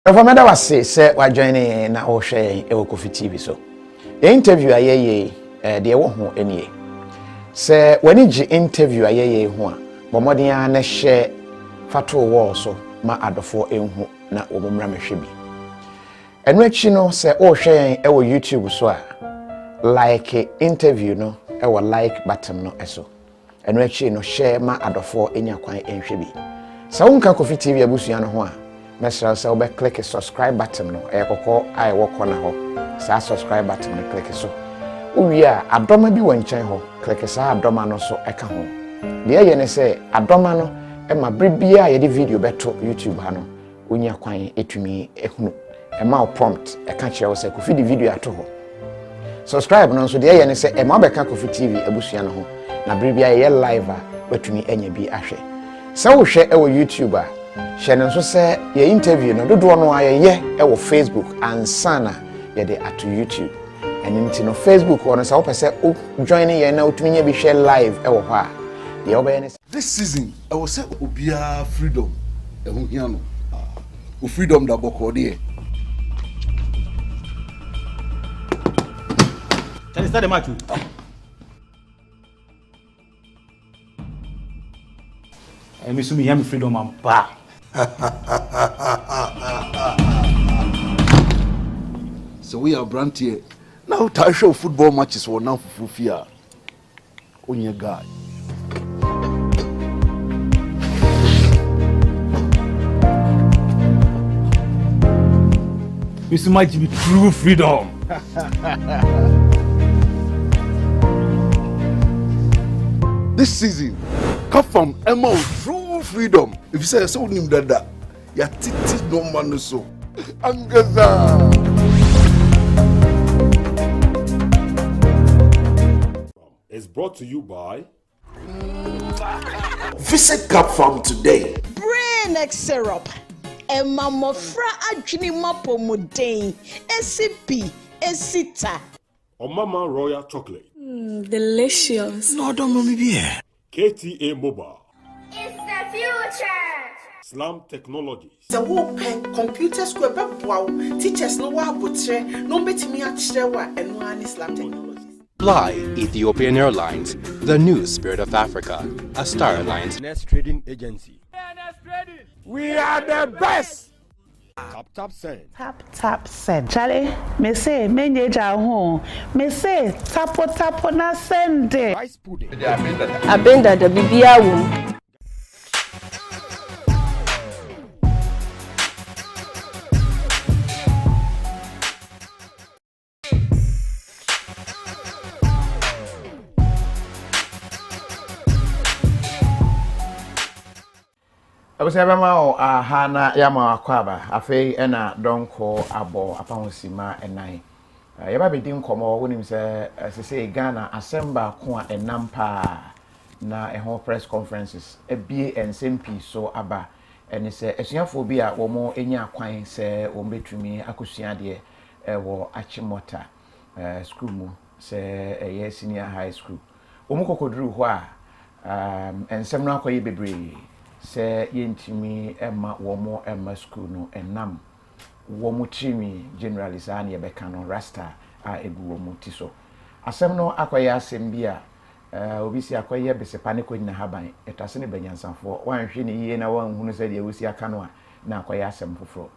Efomeda wase se wa join na o hwe e Kofi TV so. The interview ayeye de wo ho enie. Se wani gi interview ayeye ho a, bomodin a na hye fato wo so ma adofo enhu na omumra mehwe bi. Enu achi no se o hwe e wo YouTube so a like interview no e wo like button no eso. Enu achi no share ma adofo enya kwan enhwe bi. Sa wonka Kofi TV abusua no ho a Mesra say obe click the subscribe button no e kokko ai wo kona ho sa subscribe button no click so uwi a adoma bi wonchen ho click sa adoma no so e ka ho de ye ne say adoma no e ma brebia ye de video beto YouTube ha no onya kwan etumi ehunu e ma prompt e ka kire wo say Kofi di video ato ho subscribe no so de ye ne say e ma be ka Kofi TV abusua no ho na brebia ye live a watumi enya bi ahwe sa wo hwe e wo YouTube a Shannon so say your interview no do no aye e wo Facebook and sana ye de at YouTube and into no Facebook or so say joining ye na utumi be share live e wo ha the obey this season I will say obia freedom e ho hia no o freedom da boko de Can you start the match? I miss me yam freedom and pa. So we are brand here. Now to show football matches for now for fear. On your guy. This might be true freedom. This season, come from Emma true freedom. If you say so nim dada, ya titi no man so. Angaza. It's brought to you by Visit Cap Farm today. Brain X syrup. Emma mofra adwini mapomuden. SCP Esita. Omama Royal Chocolate. Delicious. No, don't mommy be. KTA Mobile. It's the future. Slam Technologies. The open computer school wow teachers no wa botre no betimi a kirewa eno an Islam technologies. Fly Ethiopian Airlines, the new spirit of Africa, a Star Alliance Nest Trading Agency. We are the best. Tap send. Tap send. Charlie, me say menyeja ho. Me say tapo na send. Rice pudding. Abenda the bibia wom. Abusabama hana yama akwaba afei ena donko abo apahosima enai yaba bedi nkomo wonim se Ghana asemba ko a enampa na eho press conferences ebie ensmp so aba eni se esuafo bi a womo enya akwan se wombetumi akosua de wo Achimota school mu se senior high school womo kokoduru ho a ensem no akoye bebre se yentimi emma womo emma school no enam womo chimi generally sa na yebeka no rasta a egu womo ti so asem no akoye asem bi a obi si akoye besepa ne ko nyina haban etase ne banyansanfo wanhwe ne yiye na wanhunu se de wosi aka no a na akoye asem foforo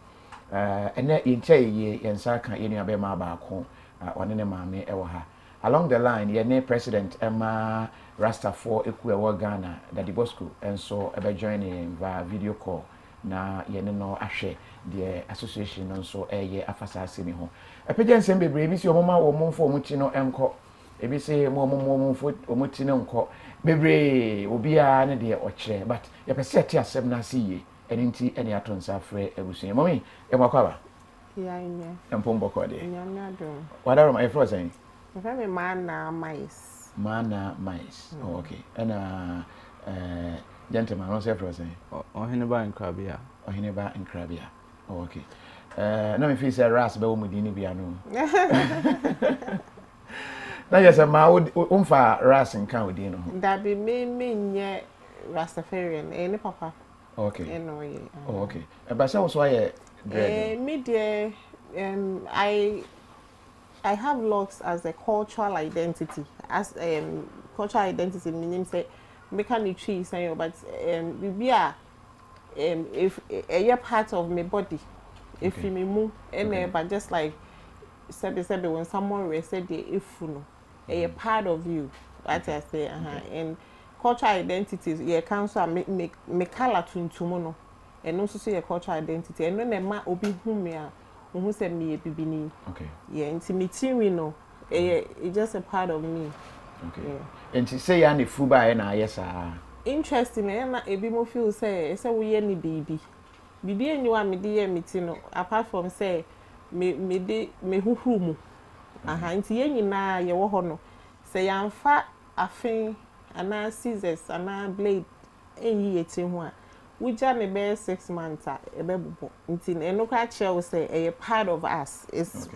ene yenche yiye yensa ka yenu abema baako one ne maame ewo ha along the line yene president Emma Rasta for ewa Ghana Daddy Bosco and so ebe joining via video call na yene no ahwe the association no so eye afasa asemi ho epeje nsem bebre bi si omoma wo momfo omuti no enko ebi se momfo omuti no enko bebre obi a ne de okire but ye pese ati asem na asiye eni nti eni atonsa frɛ abusun mommy e makwaba ya nya empombo kode nya nya do wadaro my friend saying me mana mais Mana mais. Oh, okay. And gentleman, what's your first name? Ohineba in Krabia. Ohineba in Krabia. Oh, okay. No me feel say ras be wo dini bia no. Na yes ma umfa ras nka odin no. Da be me nye Rastafarian. Any papa. Okay. Anyway. Oh, okay. But so why dread? Media. I have locks as a cultural identity. As cultural identity meaning say make any tree say but be if a part of my body if you move but just like said when someone said the if no a part of you what I say and cultural identities council make color to no and also say a cultural identity and when ma obi hu me a who say me bibini intimate we know it's just a part of me. And she say and the fuba na yes interesting na ebi mo feel say we any baby anyone me dey meeting no apart from say me huhu mu nti ye nyina ye wo ho no say yamfa afin ana scissors ana blade eyi yeti ho a wuja me be 6 months a ebebubo nti eno kwa che say a part of us is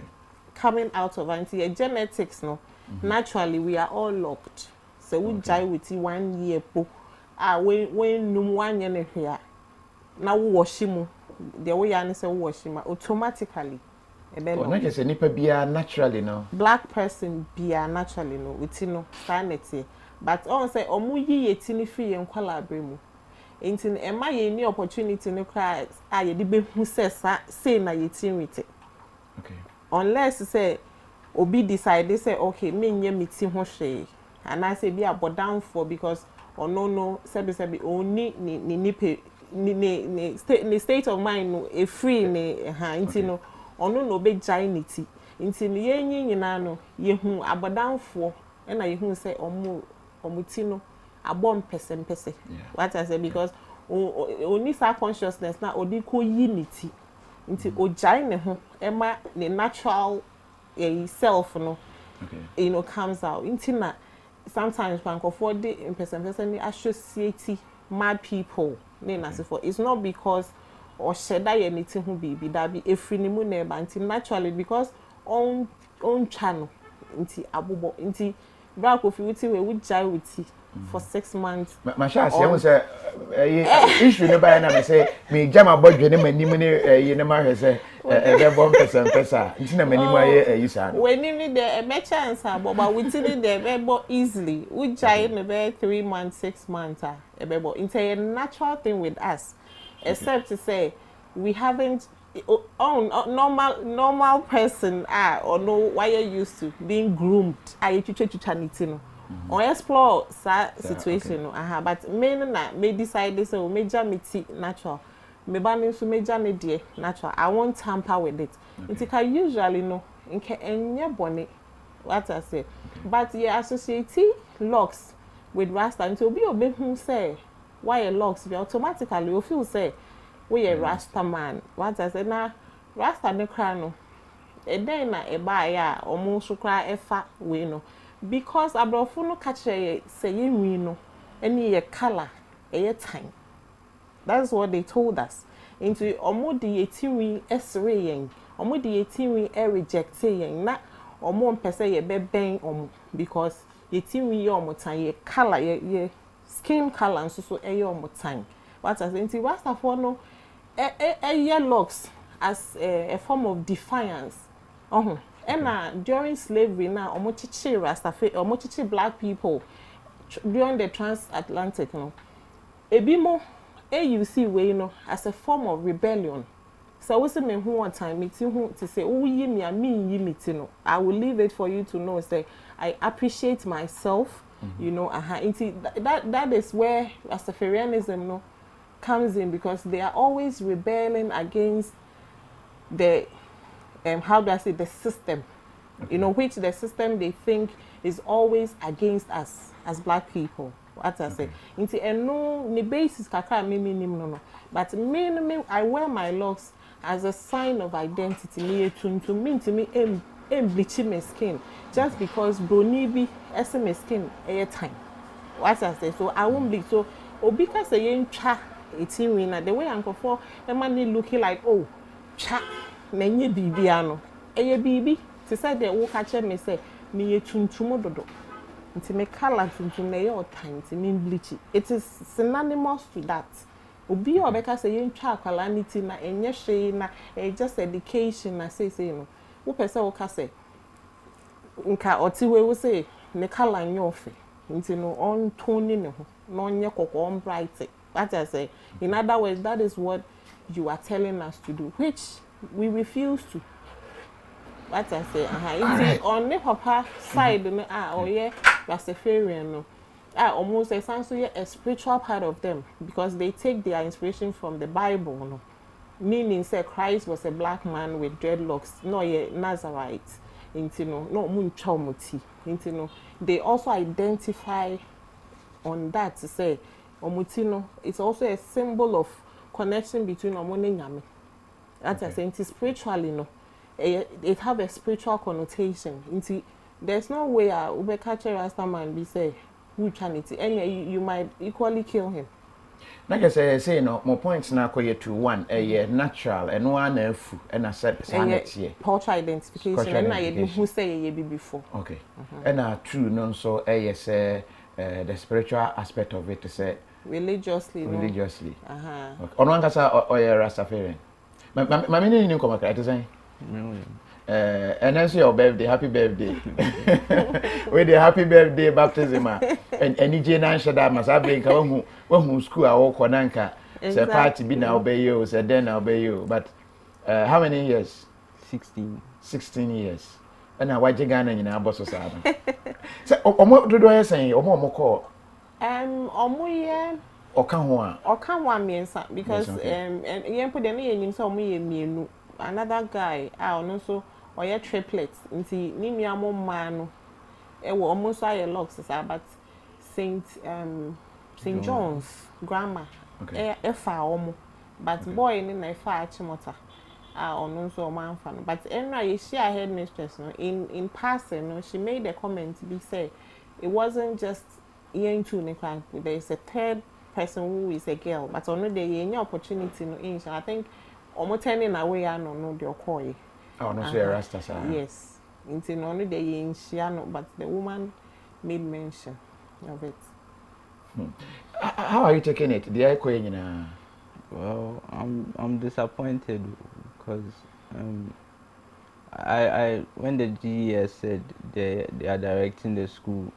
coming out of anti genetics no naturally we are all locked so we die with 1 year po when num 1 year ne hia na wo washimu the way ya say wo washima automatically not just nipa bia naturally no black person bia naturally no with no sanity but on say omu yi yeti ni fi yen kwala abremu entin ema ye ni opportunity no cry ye de be hu say na yeti wite unless say obi decide say okay me nye meti ho hwe and I say be abodan for because or no sebi oni ni nipe ni state of mind no e free ni inti no ono no be jainity inti ni yenyi nyina no yehu abodanfo na yehu say omuti no abom pese what I say because oni sa consciousness na odi ko unity inti o jaine ho ema the natural self no comes out inti na sometimes when for the person associate mad people it's not because or sheda anything who be that be every nimu neba until naturally because on channel inti abubo inti bra kofi wuti we jai wuti for 6 months my sha say issue ne ba na me say me jama bodwe ne manim ne ye ne ma hwe say e bom pesa nti na manim aye yisa no when ni the me chance but wuti ni the be easily we jai me be 3 months 6 months e be it's a natural thing with us except to say we haven't normal person or no why you're used to being groomed no on explore that situation but me decide say o meja meti natural me ba me so meja ne de natural I won't tamper with it it can usually no nke enye bone what I say but you associate locks with rasta until be obehu say why locks be automatically you feel say we a rasta man what I say na rasta ne kra no e den na e ba ya omo so kra efa we no because abrofo no catch say yenwi no any ye color e time that's what they told us into omo de yetinwi esre yen omo de yetinwi e reject yen na omo mpese ye beben omo because yetinwi ye omo time ye color ye skin color so e ye omo time what I say into rasta for no ye looks as a form of defiance and during slavery now omochichi Rastafe omochichi black people during the transatlantic no ebimo AUC way no as a form of rebellion so we say me who one time meeting who to say oh yi me yi meeting no I will leave it for you to know say I appreciate myself you know that is where Rastafarianism no comes in because they are always rebelling against the how do I say the system you know which the system they think is always against us as black people what I say into no ni basis kakra me no but me I wear my locks as a sign of identity me to mean to me bleach my skin just because broni bi ese my skin air time what I say so I won't bleach so obika say yentwa etin na the way anko for man looking like oh cha menye bibia no eye bibi to say the wo ka che me say me ye tuntum dodo nti me color tuntum na ye otan nti me bleach it is synonymous to that Obi obeka say yen twa akwala niti na enye hwe na just education na say no. Wo pese wo ka say nka otiwe wo say ne kala nyofe. Nti no on tone ne ho. No nye kokko on bright. That I say. In other words, that is what you are telling us to do, which we refuse to. What I say, on the papa side, Rastafarian, no. Almost it sounds like a spiritual part of them because they take their inspiration from the Bible, no. Meaning, say Christ was a black man with dreadlocks, no, Nazarite, no moon chomoti, they also identify on that to say, omutino, it's also a symbol of connection between Omone and Nyame. That's I say, spiritually, no. It have a spiritual connotation. There's no way a ube catch a Rasta man be say who chanity, and you might equally kill him. Like I say no more points now call you to one a natural and one fu and I said sanity. Cultural identification and I who say ye be before. Okay. And true no so say the spiritual aspect of it to say religiously. Religiously. On one case or a Rastafarian. My meaning you come at saying. And then say your birthday, happy birthday. With the happy birthday baptism, and any Jane Shada must have been come who school I walk on anchor. Say party be now obey you, say then I'll obey you. But how many years? 16. 16 years. And now why you Ghana in our boss society? So, what do I say? Or more call? Omo Okanwa means because and you put the name in some me another guy also or your triplets nti ni nuamo ma no e wo almost aye locks but Saint John's grammar e fa omo but boy ni na fa Achimota ono so man fa no but enra ye share headmistress no in passing no she made a comment be say it wasn't just yen two ne clan there is a third person who is a girl but ono dey any opportunity no in I think almost turning away no the okoye. Oh, no, say Rasta. Yes. Into no the in Shiano, but the woman made mention of it. How are you taking it? The echo Well, I'm disappointed because I when the GES said they are directing the school,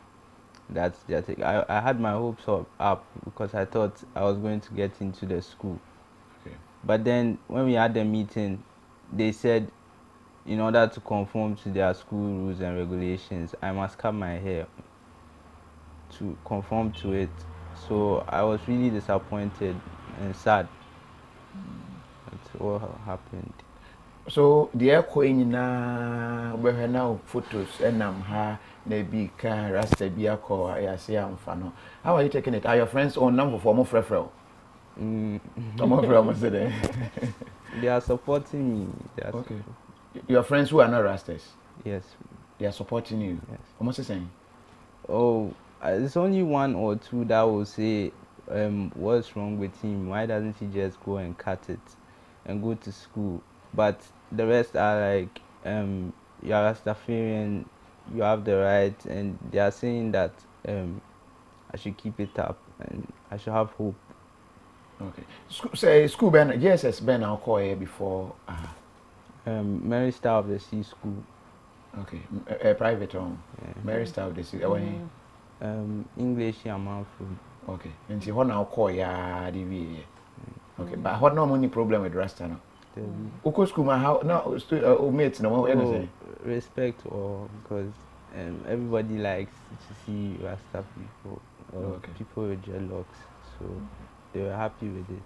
that's their thing. I had my hopes up because I thought I was going to get into the school. But then when we had the meeting, they said in order to conform to their school rules and regulations, I must cut my hair to conform to it. So I was really disappointed and sad. That's what happened. So the echo in now photos and maybe can Rasta Biako, I say I'm fan. How are you taking it? Are your friends on number for more referral? They are supporting me. Okay. Your friends who are not Rastas? Yes. They are supporting you? Yes. What's he saying? Oh, there's only one or two that will say, what's wrong with him? Why doesn't he just go and cut it and go to school? But the rest are like, you are Rastafarian, you have the right, and they are saying that I should keep it up and I should have hope. Okay. Say school Ben JSS Ben I'll call here before Mary Star of the Sea School. Okay. A private home. Yeah. Mary Star of the Sea. English Yaman food. Okay. And see what now call ya DV. Okay. But what no money problem with Rasta now? Uko school ma how no mates no anything. Respect or because everybody likes to see Rasta people people with dreadlocks. So they were happy with it.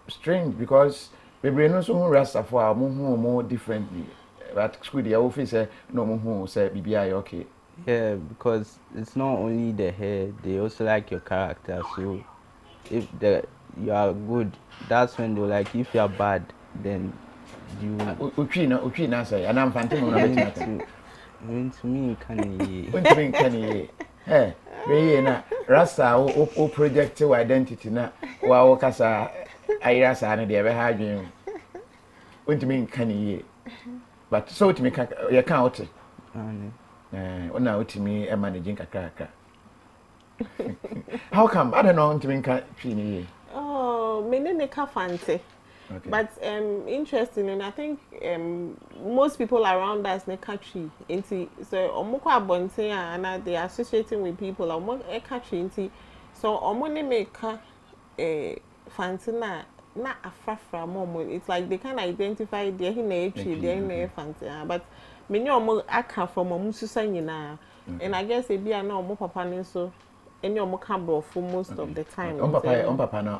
Strange because we know so Rasta for more differently. But school the office no say BBI okay. Yeah, because it's not only the hair, they also like your character. So if you are good, that's when they like. If you are bad, then you. Uchina say, and I'm fantastic. To me, can you? Hey, we na Rasta o project your identity na wa o kasa ayira sa na de be ha adwen. Untimi kan yi. But so to me you can out. Ona utimi e managing kakaka. How come? I don't know untimi kan twini. Oh, menene ka fante. Okay. But interesting, and I think most people around us in the country, so omoko abonte and they are associating with people omoko country inti, so omone make fantina na afrafra momo. It's like they can identify their tree, their fantina. But many omo aka from omususa nyina, and I guess it be na omo papa ni so any omo can for most of the time. On papa na.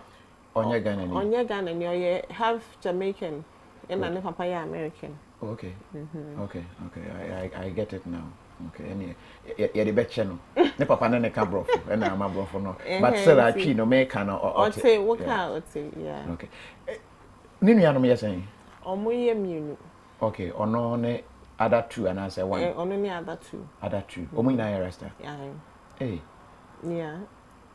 Onye Ghana ni oye half Jamaican and ane papa ya American. Okay. Okay. I get it now. Okay. Any ye the betche no. Ne papa na ne ka brofo e na ama brofo no. But still I twi no make no ote woka ote yeah. Okay. Ni nua no me yesen. Omo ye mienu. Okay. Ono ne other two and I say one. Ono ni other two. Other two. Omo ina ya Rasta. Yeah. Hey. Yeah.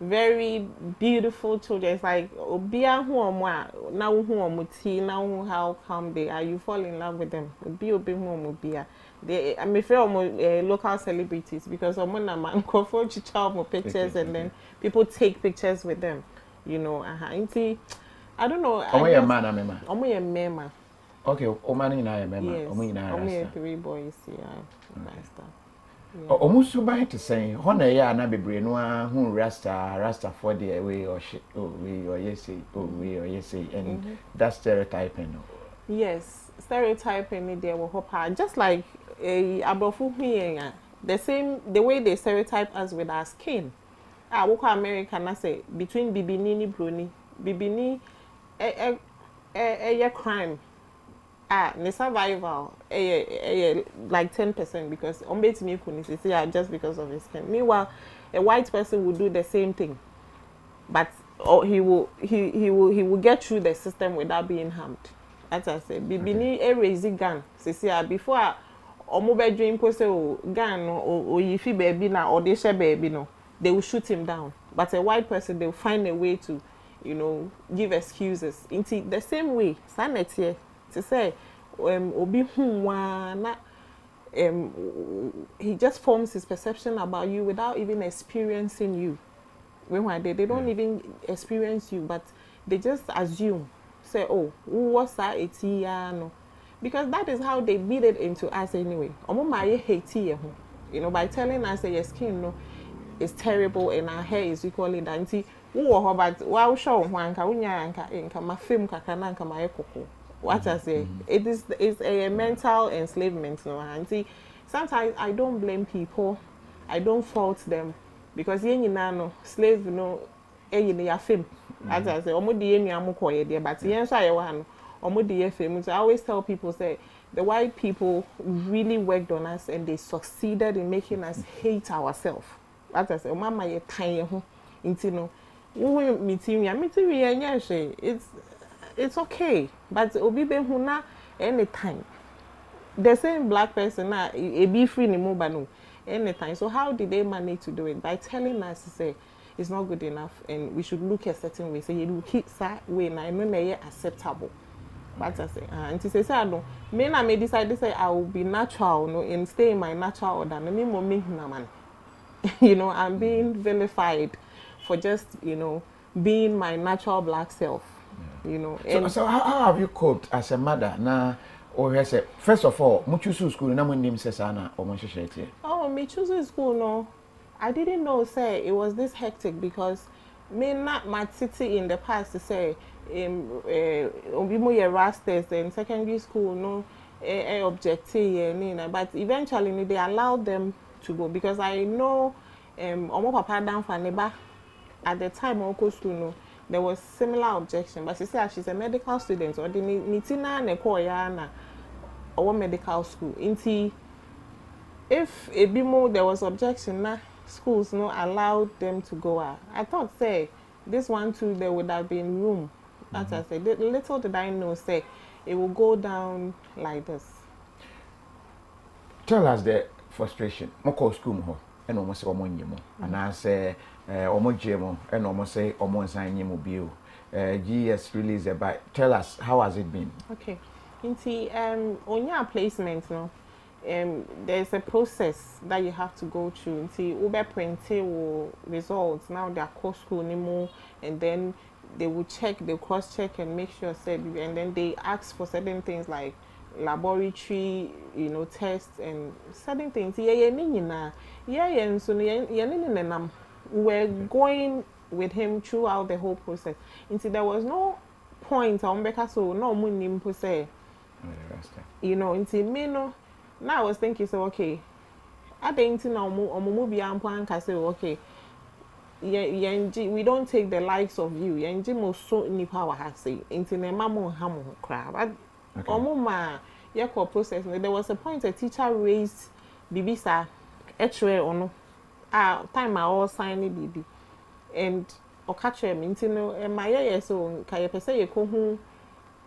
Very beautiful children. It's like obia hu omo na hu omo ti na hu how come they are, you fall in love with them. Obi hu omo bia. They I'm afraid omo local celebrities because omo na man for chicha omo pictures and then people take pictures with them. You know, I don't know. Omo ye man amema. Omo ye mema. Okay, omo ni na ye mema. Yes. Omo ina Omo ye Rasta. 3 boys, yeah. Rasta. Omo so ba to say ho na ya na bebre no hu Rasta for the way or shit we or yes and that stereotyping. Yes, stereotyping there will hope just like abofu hu the way they stereotype us with our skin. We call American na say between bibini ni broni bibini crime. The survival like 10% because me just because of his skin. Meanwhile, a white person will do the same thing, but he will get through the system without being harmed. As I say, bibini raise gun. Before omo dream say gun or yifi baby na or they share baby no, they will shoot him down. But a white person, they will find a way to, give excuses. Into the same way, sanity. To say obi na he just forms his perception about you without even experiencing you. When they don't even experience you, but they just assume, say, oh, what's that no? Because that is how they beat it into us anyway. By telling us that your skin is terrible and our hair is equally dainty. But wow show ma film kakana ma what I say, it's a mental enslavement, and see, sometimes I don't blame people, I don't fault them, because slave film. As I say, but I always tell people, say, the white people really worked on us and they succeeded in making us hate ourselves. As I say, mama ye tiny it's okay, but obi be huna anytime. The same black person na e be free ni mobile anytime. So how did they manage to do it? By telling us to say it's not good enough and we should look a certain way. Say you look it that way na no na acceptable. But I say and to say I don't me na me decide to say I will be natural no and stay in my natural order. No me mo me na man. I'm being vilified for just, being my natural black self. So how have you coped as a mother now? Or say first of all, mu choose school na mo nim se sana o mo hwehwete. Oh, me choosing school no. I didn't know say it was this hectic because me not my city in the past to say obi mo ye Rastas in secondary school no objective but eventually they allowed them to go because I know omo papa down for neighbor at the time Oko school no. There was similar objection, but she said she's a medical student, or the nitina nekoya na or medical school. Inti, if a bimo there was objection, na schools no allowed them to go out. I thought say this one too there would have been room. As I said, little did I know say it will go down like this. Tell us the frustration. Moko school mo, and almost omo nyemo, and I say. Omo jemo and almost say almost sign bio. GS release about tell us how has it been? Okay. Inti on your placement no there's a process that you have to go through. Inti ube printe results now they are course school nimo and then they would check, they cross check and make sure said, and then they ask for certain things like laboratory, tests and certain things. We're going with him throughout the whole process. Until there was no point on because so no money say, until me no. Now I was thinking so okay. I think now movie and plan say okay. We don't take the likes of you. Yenji mo so ni power has say. Until the mama hamu crab. Omuma yeko process. There was a point a teacher raised bibisa etwe ono. Time I all sign bibi. And okache me ntino my year so kaye pese ye ko hu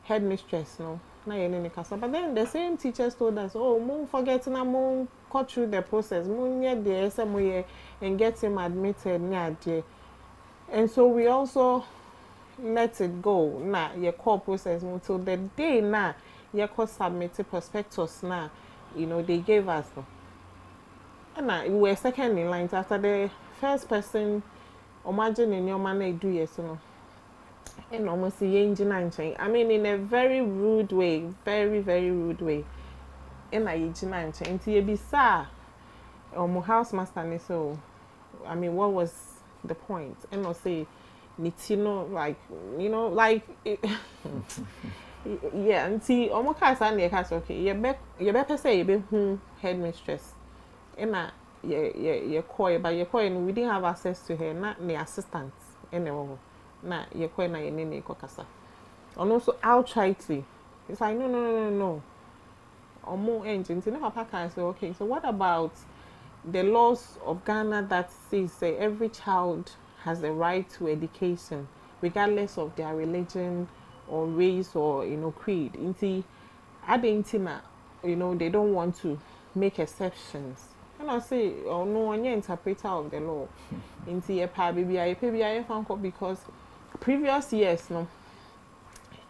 headmistress no. Na ye ne kasa. But then the same teachers told us, oh, mo forget na mo cut through the process. Mo nye the SMO and get him admitted near. And so we also let it go. Na your core process until the day na your core submitted prospectus na they gave us. And we were second in line after the first person. Imagine in your man do yes no. And almost the engine. I mean, in a very rude way, very, very rude way. And I engine until you be sir, house master. So, I mean, what was the point? And I'll say, Nitino, like, yeah, and see, almost and okay, you better say you be headmistress. And you're coy, but you're coy, and we didn't have access to her, not the assistants, anymore. Na ye kwe na ye nene kokasa. And also outrightly, it's like no. Omo engine. So papa can say okay. So what about the laws of Ghana that says every child has the right to education, regardless of their religion or race or creed. Inti, they don't want to make exceptions. And I say, oh no, I'm interpreter of the law. Inti because previous years, no,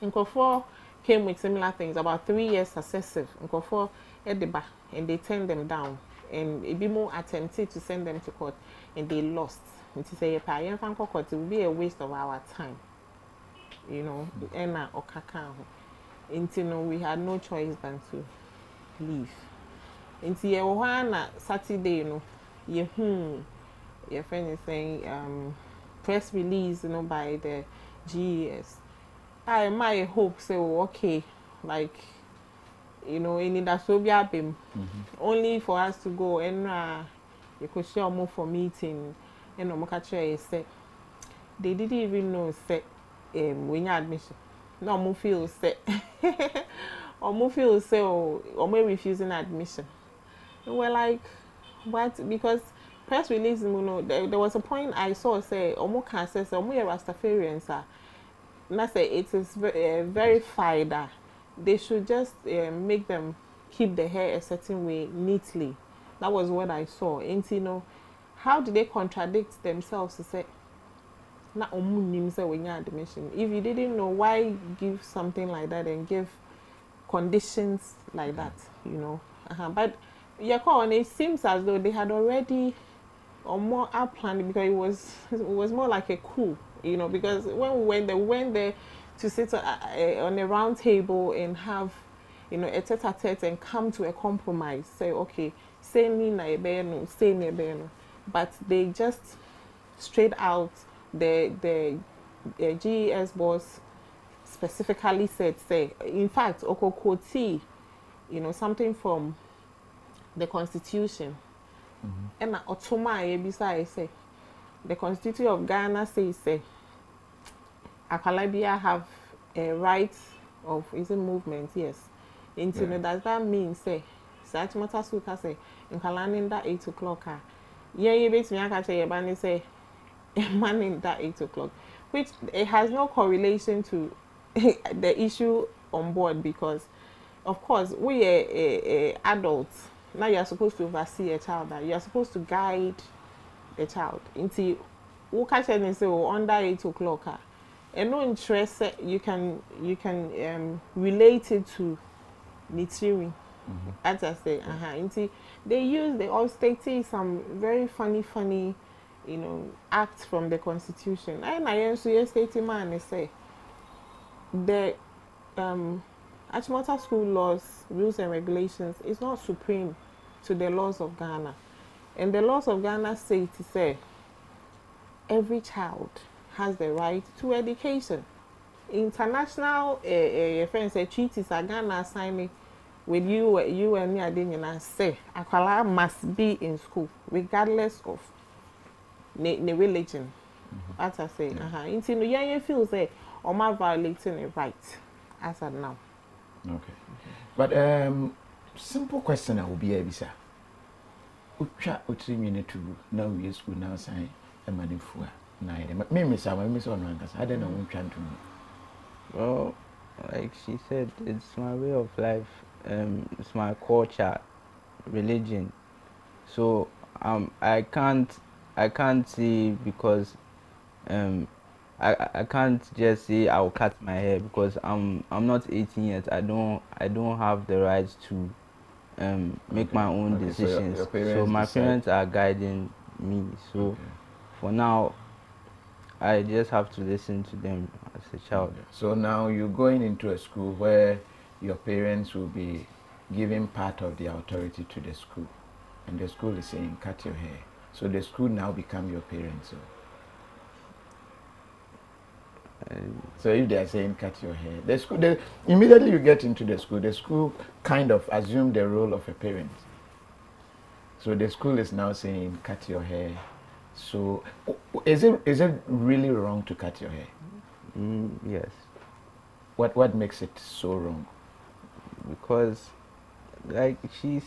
Nkofo came with similar things, about 3 years successive. Nkofo Ediba, and they turned them down. And it be more attempted to send them to court, and they lost. And to say, it will be a waste of our time. And we had no choice than to leave. Until Saturday, your friend is saying, press release, by the GES. I might hope so, okay, like, in that Sobia BIM, only for us to go and you could share more for meeting, and Omokache said, they didn't even know, say, when you admission. No, more feel say, or more feel so, or more refusing admission. And we're like, what? Because press release, there was a point I saw say, Omoka says, Omo Rastafarians are. And I say it is verified that they should just make them keep the hair a certain way neatly. That was what I saw. And how do they contradict themselves to say, na omu say when you admission? If you didn't know, why give something like that and give conditions like that, But it seems as though they had already or more outplanned because it was more like a coup, because when they went there to sit on a round table and have, a tete-a-tete and come to a compromise, say, okay, say ni na ebeno, say ni ebeno, but they just straight out the GES boss specifically said, say, in fact, Okokoti, something from the Constitution. And Otoma beside say the Constitution of Ghana says Akalabia have a right of movement, yes. Does that mean say Achimota Suka say in Kalanin that 8 o'clock? Yeah, you bet me I catch a bani say man in that 8 o'clock, which it has no correlation to the issue on board because of course we are adults. Now you are supposed to oversee a child. You are supposed to guide the child. Until you catch and say under 8 o'clock, and no interest you can relate it to Nitiri. As I say, until they all state some very funny act from the constitution. And I am so state man say the Achimota school laws, rules and regulations is not supreme to the laws of Ghana. And the laws of Ghana say to say every child has the right to education. International friends say treaties are Ghana signing with you and me and say Akwala must be in school regardless of the religion. As I say, into no young feel say or my violating a right as of now. Okay. But simple question I will be able to say. Ucha utri minute to now we school now sign a money for me miss I miss on one I don't know what trying to know. Well, like she said, it's my way of life, it's my culture, religion. So I can't see because I can't just say I'll cut my hair because I'm not 18 yet. I don't have the right to make my own decisions. So my parents are guiding me. So for now, I just have to listen to them as a child. So now you're going into a school where your parents will be giving part of the authority to the school, and the school is saying cut your hair. So the school now become your parents. So if they are saying cut your hair, the school, immediately you get into the school kind of assume the role of a parent. So the school is now saying cut your hair. So is it really wrong to cut your hair? Yes. What makes it so wrong? Because like she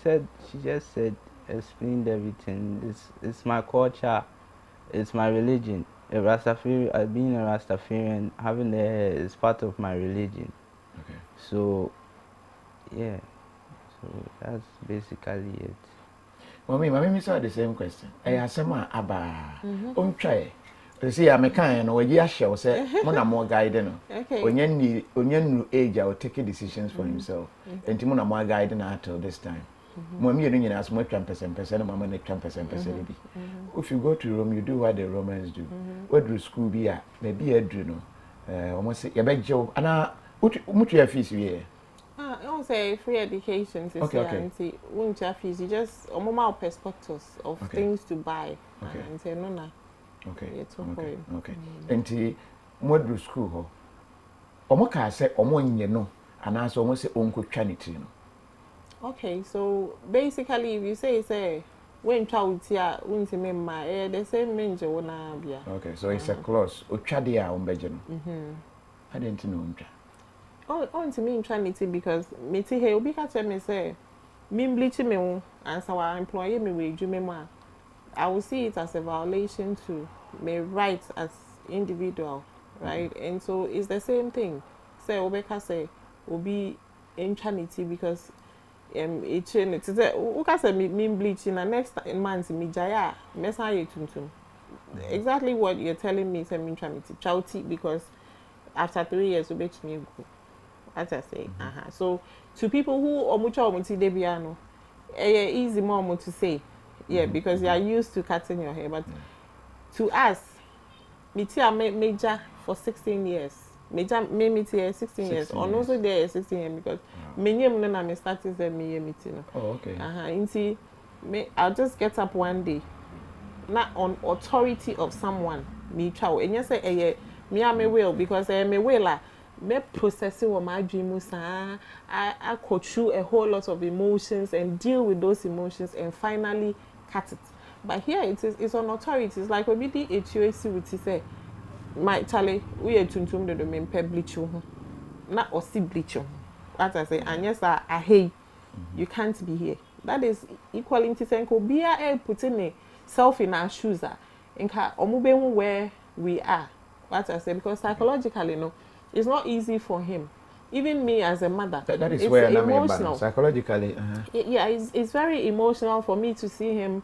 just said, explained everything. It's my culture, it's my religion. Being a Rastafarian, having the hair is part of my religion. Okay. So, yeah. So that's basically it. Mommy saw the same question. I asked my Abba. Try. You see, I'm a kind of a shall say, Mona more guiding. Onyen age, I will take decisions for himself. And Timona more guiding until this time. Mommy, you know, as much 10%, Mamma, 10%. If you go to Rome, you do what the Romans do. What do school be at? Maybe a drino. Almost say, a big job. And what you have fees here? I don't say free education. Okay. Won't you have fees? You just more perspectives of things to buy. Okay. And say, no. Okay. Okay. And what do school ho? Omo ka say omo nye no, and also omo say onko twanity no. Okay, so basically, if you say when child here, when to member, the same mentor wanna be. Okay, so it's a clause. Ochade a umbeje no. I didn't know umja. Oh, to me trinity because me ti here obi ka tell me say me bleach me won and so our employer me wage me ma. I will see it as a violation to my rights as individual, right? And so it's the same thing. Say obi ka say obi in trinity because it's okay say me bleaching and next month me jaya mesa ye tuntum. Exactly what you're telling me say me trinity chauti because after 3 years we bet me go. As I say, So to people who omucha omuti debiano, easy more to say, because you are used to cutting your hair. But to us, me major for 16 years. Major me 16 years. Or also there 16 years because many of them are starting to me meeting. Oh, okay. Inti me I'll just get up one day, not on authority of someone. Me chow. And you say me am will because me will me processing what my dream was. I go through a whole lot of emotions and deal with those emotions and finally cut it. But here it's on authority. It's like we did HUAC with say, my Charlie, we are tuntum the domain pe bleach you, not or see bleach you. As I say, and yes, I hate you can't be here. That is equaling to saying, be a putting self in our shoes. In where we are. What I say, because psychologically, no. It's not easy for him. Even me as a mother. That is it's where emotional. Psychologically. Yeah, it's very emotional for me to see him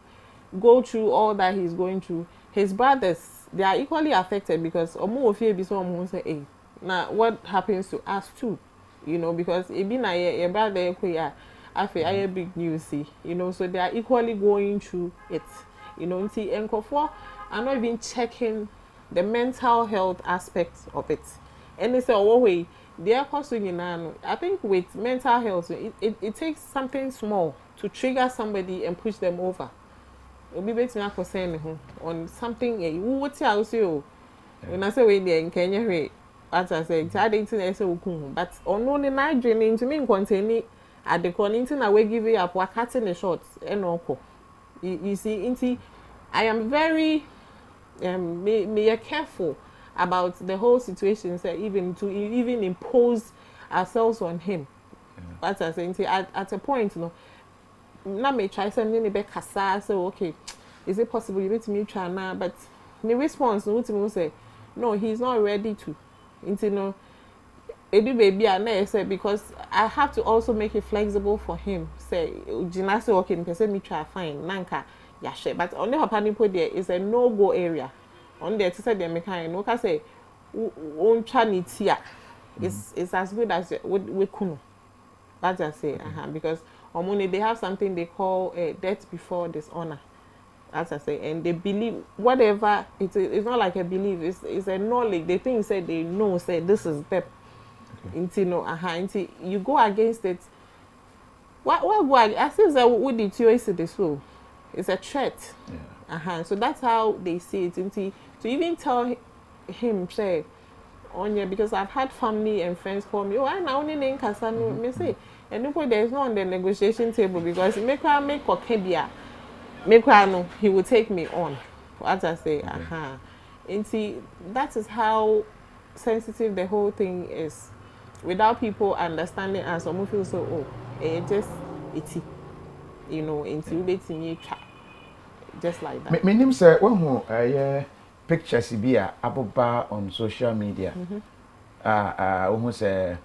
go through all that he's going through. His brothers, they are equally affected because say, now what happens to us too? You know, because it be na your brother I big news, you know, so they are equally going through it. You know, see, are not even checking the mental health aspect of it. And they say, oh, wait, they are causing I think with mental health, it takes something small to trigger somebody and push them over. It'll be better for saying on something. What's also when I say when they're in Kenya, as I say, I didn't say but on only night draining to me containing at the conning I will give you up what cutting the shots and all. You see, I am very me careful about the whole situation, so even to impose ourselves on him. But I say at a point, now may try something a bit kasa, so okay, is it possible you let me try now? But the response no say, no, he's not ready to. No, it baby I say because I have to also make it flexible for him. Say, Gina say okay, person me try fine, nanka, yeah, share. But on the happening point there is a no-go area. On there to say the mechanic, no can say, won't try it here. It's as good as we kuno. That's I say, because on money they have something they call death before dishonor. As I say, and they believe whatever it's not like a belief, it's a knowledge. They think say they know, say this is them. Until you go against it. What I think that what did you say this so? It's a threat. Yeah. So that's how they see it. Until to even tell him say on here, because I've had family and friends call me, oh, I now only name Kasano. Me say, and nobody there's no on the negotiation table because make kokebia. No, he will take me on. As I say, And see, that is how sensitive the whole thing is. Without people understanding and some feel so, just itty. Into me just like that. My name say one who pictures be aboba on social media. Almost say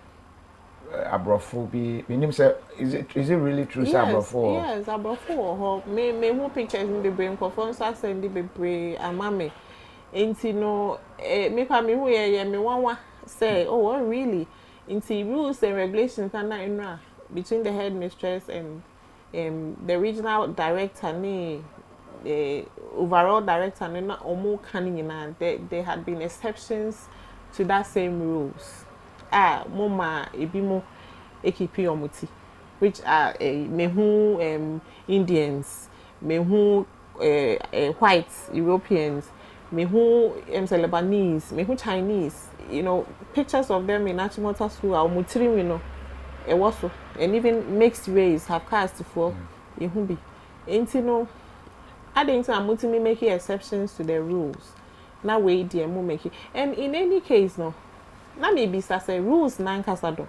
abrofo bi. My name say is it really true? Yes, abrofo? Yes, abrofo. Me who pictures in the brain conference send the brain amame. Into no me who me one say oh really into rules and regulations and between the headmistress and the regional director the overall director na omo canning there had been exceptions to that same rules. Moma ebimo ekipi omuti, which are mehu Indians, mehu white Europeans, mehu Lebanese, mehu Chinese. Pictures of them in Achimota school are mutiri so, and even mixed race have cast for yehubi. I think I'm making exceptions to the rules. Now we make it. And in any case, no. Now maybe say rules nankasado.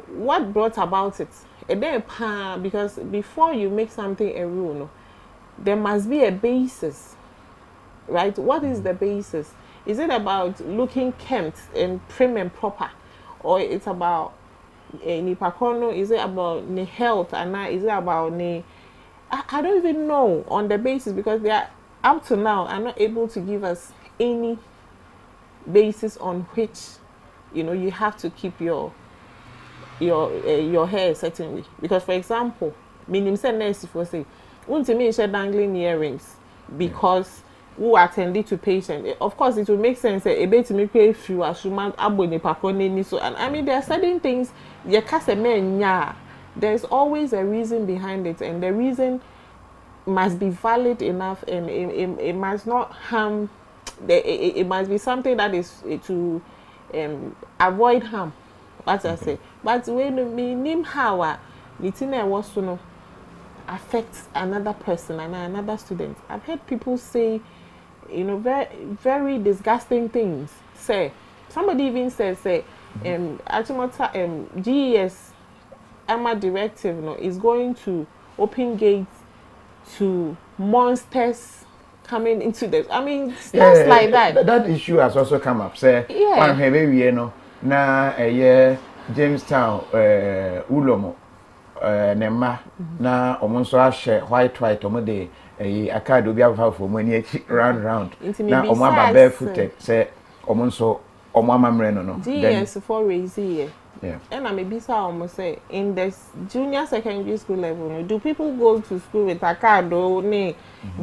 What brought about it? Because before you make something a rule, no, there must be a basis, right? What is the basis? Is it about looking kempt and prim and proper, or it's about nipakono? Is it about the health, and is it about the? I don't even know on the basis because they are up to now are not able to give us any basis on which you have to keep your hair a certain way. Because for example, minim say nurse for say, won't me share dangling earrings because who attended to patient. Of course, it will make sense. A bit to make a few assume abone pakone so. And I mean, there are certain things you can't say there's always a reason behind it, and the reason must be valid enough, and it must not harm. It must be something that is to avoid harm. What I say, but when we name how Nitina was to know affects another person and another student. I've heard people say, very very disgusting things. Say somebody even says, Achimota GES AMA directive is going to open gates to monsters coming into this. I mean, stuff like that. That issue has also come up. Say, one have na Jamestown Ulomo Nema na omonso ahye white omo de akad obi afa for money round na omo aba barefooted say omonso omo amamre no GS for raise here Yeah. And I maybe so almost say in the junior secondary school level, do people go to school with a card or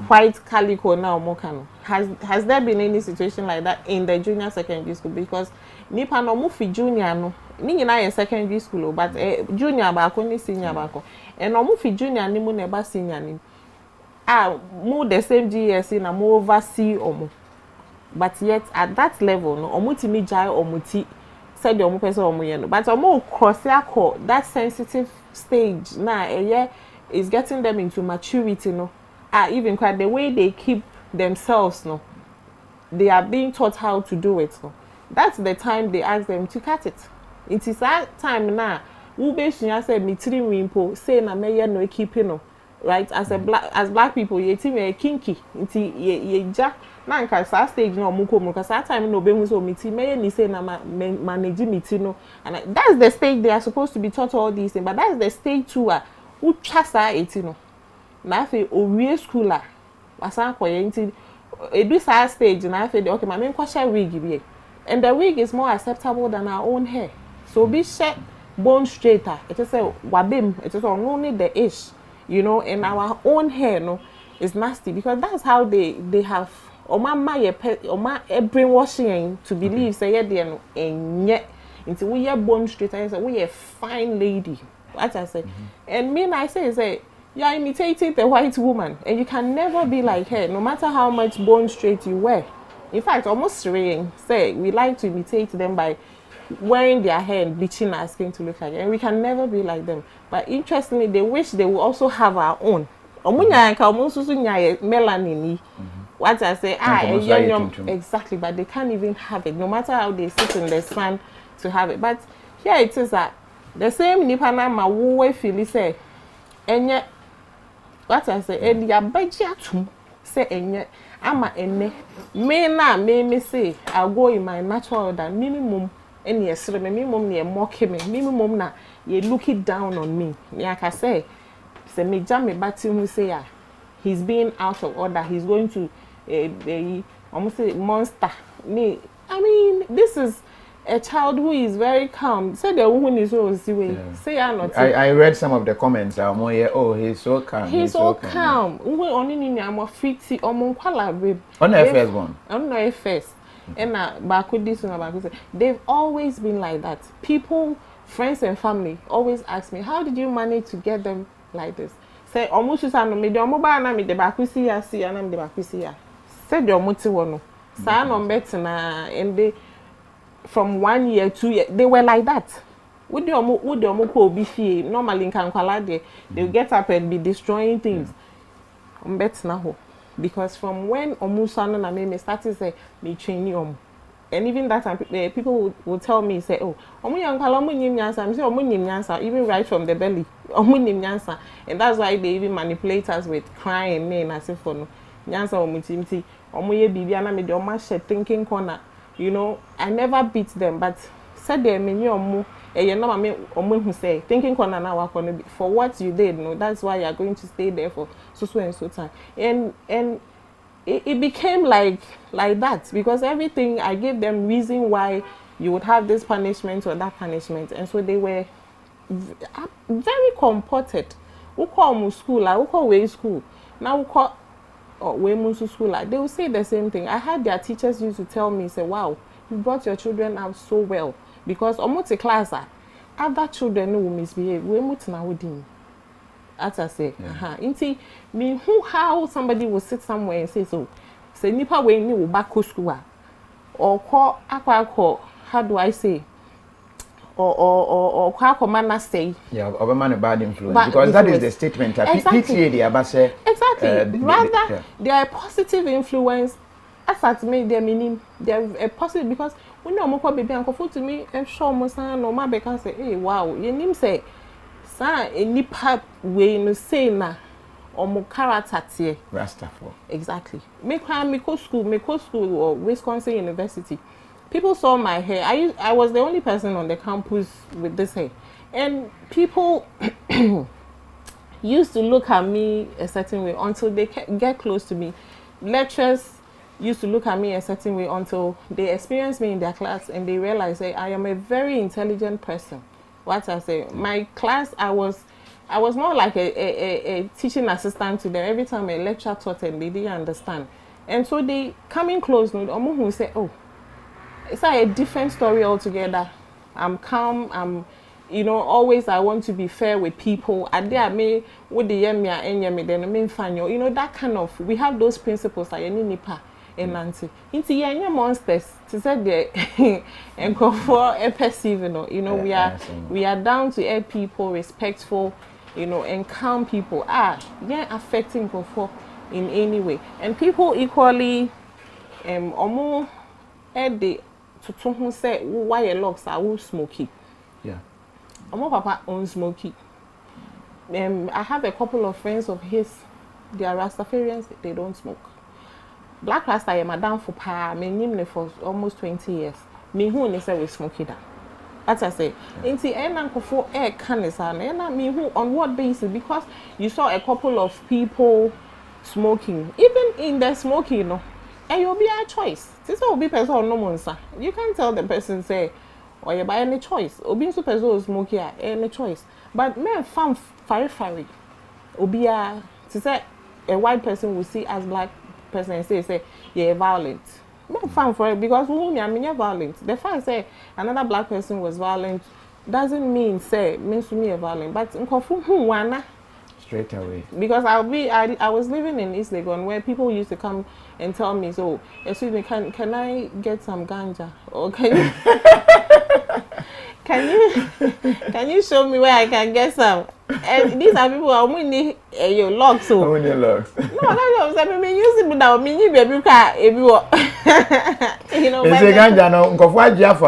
white calico now mokano? Has there been any situation like that in the junior secondary school? Because nipa no mu fi junior no ni nyina ye secondary school but junior ba ko ni senior ba ko. And no mu fi junior ni mu na ba senior ni. Mu the same GSC na mu oversee omo. But yet at that level no omo ti mi jai omo ti said the omo person omo ye no. But omo cross that sensitive stage na is getting them into maturity no. Even quite the way they keep themselves no. They are being taught how to do it no. That's the time they ask them to cut it. It is that time now. Ube sunya say mitri wimpo say na meye no keep no. Right, as black people, ye team ye kinky, ye jack. Na nka sa stage no muko muko sa time no be hu so miti me ni say na manage miti no, and that's the stage they are supposed to be taught all these things. But that's the stage 2 who chasa eti no. Na fe owie school asan koye nti edu sa stage na fe de okay ma me nkwa share wig bi, and the wig is more acceptable than our own hair. So be share bone straighter. It is say wabem, it is only the ish. You know, and our own hair no is nasty because that's how they have brainwashing to believe say yeah they no and yet until we are born straight and say we a fine lady. What I say, and me I say you are imitating the white woman and you can never be like her no matter how much bone straight you wear. In fact, almost saying say we like to imitate them by wearing their hair and bleaching our skin to look like it. And we can never be like them. But interestingly, they wish they will also have our own. Melanin. What I say, exactly, but they can't even have it, no matter how they sit in the sun to have it. But here it is that the same Nipana ma wo feel say, and yet, what I say, and ya bajiatum say, and yet, ama ene, me say, I'll go in my natural order, minimum. And yes, me mom near mocking me mom na ye look it down on me. Like I say me jam me bati who say he's being out of order, he's going to almost say monster. Me, I mean, this is a child who is very calm. Say the woman is so say I read some of the comments. Oh, he's so calm. He's so calm. Only ni am fiti on the first one. On the first. And they've always been like that. People, friends and family always ask me, how did you manage to get them like this? Say almost me the mobile me the bakusi ya see and the bakusi ya. Say the omuti wono. Sa no betina and they from 1 year 2 years they were like that. Would the omuko be fee normally in Kankwala they'll get up and be destroying things. Betina ho. Because from when Omusano na me started say me training and even that time people would tell me say oh omu yankala omu nyim nyansa me say omu nyim nyansa even right from the belly omu nyim nyansa, and that's why they even manipulate us with crying me na say for no nyansa omu timti omu ye bibia na me de omu share thinking corner. You know, I never beat them, but said they me omu you know me omu who say thinking corner na wa kono for what you did no, that's why you are going to stay there for so and so time. And it became like that because everything I gave them reason why you would have this punishment or that punishment, and so they were very comported. We call school, like we call way school. Now we call way school, like they will say the same thing. I had their teachers used to tell me, say, "Wow, you brought your children up so well." Because almost a class, other children will misbehave. We must now with him. As I say, Inti me who how somebody will sit somewhere and say so. Say nipa we ni will back to school or call aqua how do I say? Or call man say. Yeah, of a man a bad influence because that is the statement. Exactly. PTA they are say. Exactly. Rather they are a positive influence. As at me they meaning they are a positive because when you are baby and come to me and show me son no ma be can say hey wow you name say sa nipa we no say na omo character tie Rasta for exactly me go school or Wisconsin University. People saw my hair. I was the only person on the campus with this hair, and people used to look at me a certain way until they get close to me. Lecturers used to look at me a certain way until they experienced me in their class and they realized that I am a very intelligent person. What I say, my class, I was more like a teaching assistant to them. Every time a lecturer taught them, they didn't understand. And so they coming close, who say, oh, it's like a different story altogether. I'm calm, always I want to be fair with people. And they are me with the yemi and yemi, then I mean fine. That kind of, we have those principles like any nipa and Nancy. Into yanya monsters, to say the and for a perceive, we are down to air people, respectful, and calm people. Affecting for in any way. And people equally almost at the to who say why a locks are smoky. Yeah. Papa owns smoky. I have a couple of friends of his, they are Rastafarians, they don't smoke. Black Rasta I am madam for pa, me for almost 20 years. Me who ne say we smoky that. As I say, inti enanko for air canisa, and me who on what basis? Because you saw a couple of people smoking, even in the smoking, and you'll be a choice. This will be person no monster. You can't tell the person say, or you buy any choice. Or being super smoky, any choice. But men found fiery. Obia to say a white person will see as black person and say you're violent. Men found for it because you're violent. The fact say another black person was violent doesn't mean means to me a violent. But in straight away. Because I was living in East Legon where people used to come and tell me, so excuse me, can I get some ganja? Or can you show me where I can get some? And these are people who need your locks. So only locks. No, that's what I mean. Using without me, baby car everyone. It's a ganja no. Nkofo Jaffa.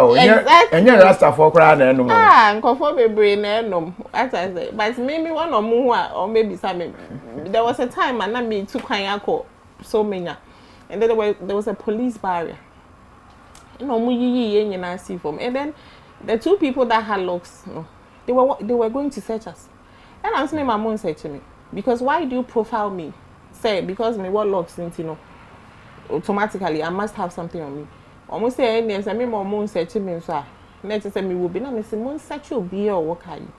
And you're Rasta for crowd no more. Nkofo bebre no. As I say, but maybe one or more or maybe some. There was a time and I mean took Kanyako so many, and then there was a police barrier. And then the two people that had locks, they were going to search us. And I'm saying my mom searching me. Because why do you profile me? Say because me what locks into automatically I must have something on me. Almost say any say me my mom searching me so. Next say me will be na me say mom search you be or what are you?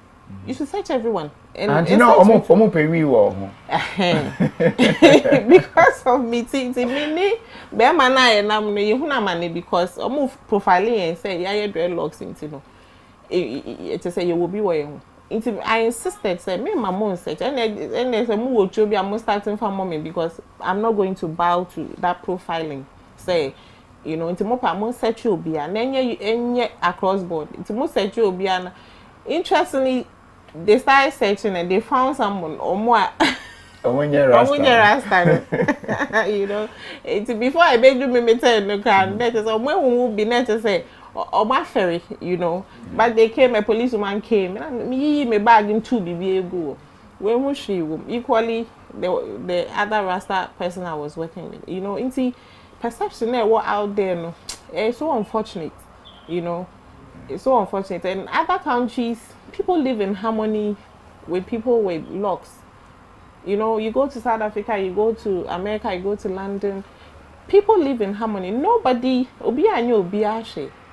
You should search everyone. And you know omo pay we wo. Because of me me be man na no you na man because omo profiling and say yeah dreadlocks into it say you will be where I insisted say me my mom search and say mu wo chobi I'm starting from mommy because I'm not going to bow to that profiling say into mo pa mo search obi and enye across board into mo search obi and interestingly they started searching and they found someone or more Rasta. It's before I made you me tell no can that is when will be net to say or my ferry, but they came, a policewoman came and me bag in 2 BBA go. When was she equally the other Rasta person I was working with, into perception there what out there no. It's so unfortunate, it's so unfortunate. And other countries people live in harmony with people with locks. You go to South Africa, you go to America, you go to London. People live in harmony. Nobody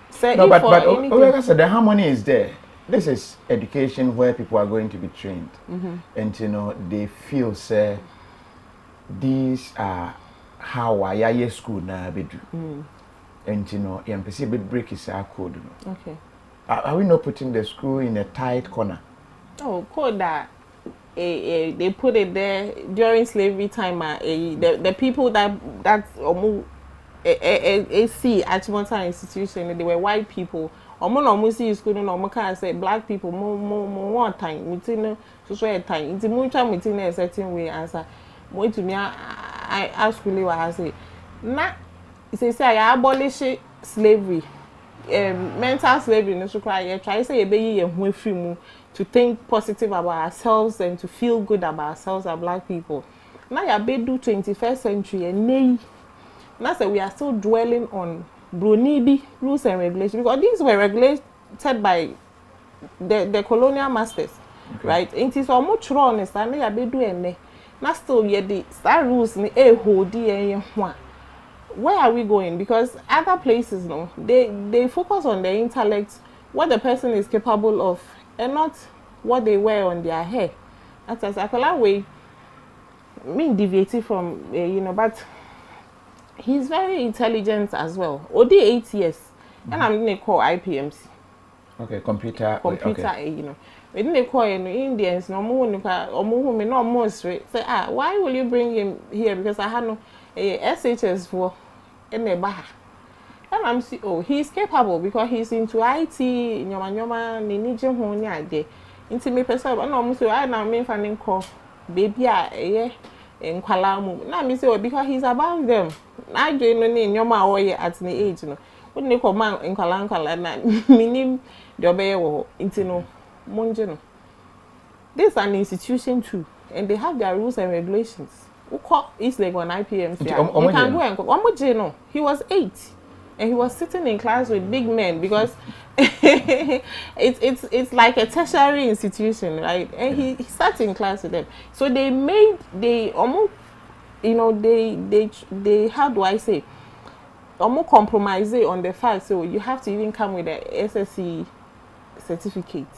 say no, but like I said, the harmony is there. This is education where people are going to be trained, and they feel say these are how I school now be do, and you break is our code. Okay. Are we not putting the school in a tight corner? Oh, code that. They put it there during slavery time. The people that see Achimota institution, they were white people. Almost see school no can say black people more time. Meeting so time. It's more time meeting a certain way answer. More to me, I ask really what I say. Now, say I abolish slavery. Mental slavery no so cry. Try say be free to think positive about ourselves and to feel good about ourselves as black people. Now you be do 21st century and nay. Now say we are still dwelling on Brunibi rules and regulations because these were regulated by the colonial masters, right? It is almost wrong. Now you be do any. Now still the rules ni hold the where are we going? Because other places, no, they focus on the intellect, what the person is capable of, and not what they wear on their hair. That's a way. Me deviating from but he's very intelligent as well. Only 8 years, and I'm going to call IPMC. Okay, computer. Okay. We didn't call Indians no more. No more straight. Say why will you bring him here? Because I had no SHS for any bar. And I'm he's capable because he's into IT. Nyoma ni nije ho ni ade. Inti me person no mo so I na me fanin call baby nkwala mu. Na me say because he's above them. Na dwe no ni nyoma oye at the age no. We didn't call man nkwala na minim the obey wo inti no. Monjeno. This is an institution too, and they have their rules and regulations. Who call East Lake on IPMC? You can go and Omojeno. He was 8, and he was sitting in class with big men because it's like a tertiary institution, right? And he sat in class with them. So they how do I say? Almost compromise on the fact. So you have to even come with a SSC certificate,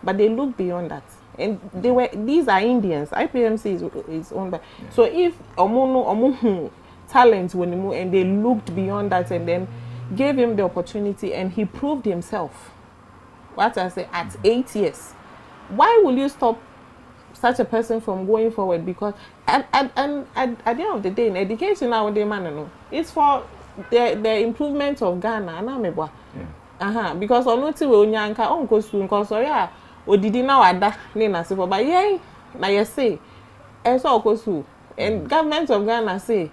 but they look beyond that, and these are Indians. IPMC is owned by. So if omo talent when and they looked beyond that and then gave him the opportunity and he proved himself. What I say at 8 years, why will you stop such a person from going forward? Because at the end of the day, in education nowadays, man, it's for the improvement of Ghana. Because onoti we onyanka onko school nko so ya odidi na wada ni na se for but yen na you say so onko school and government of Ghana say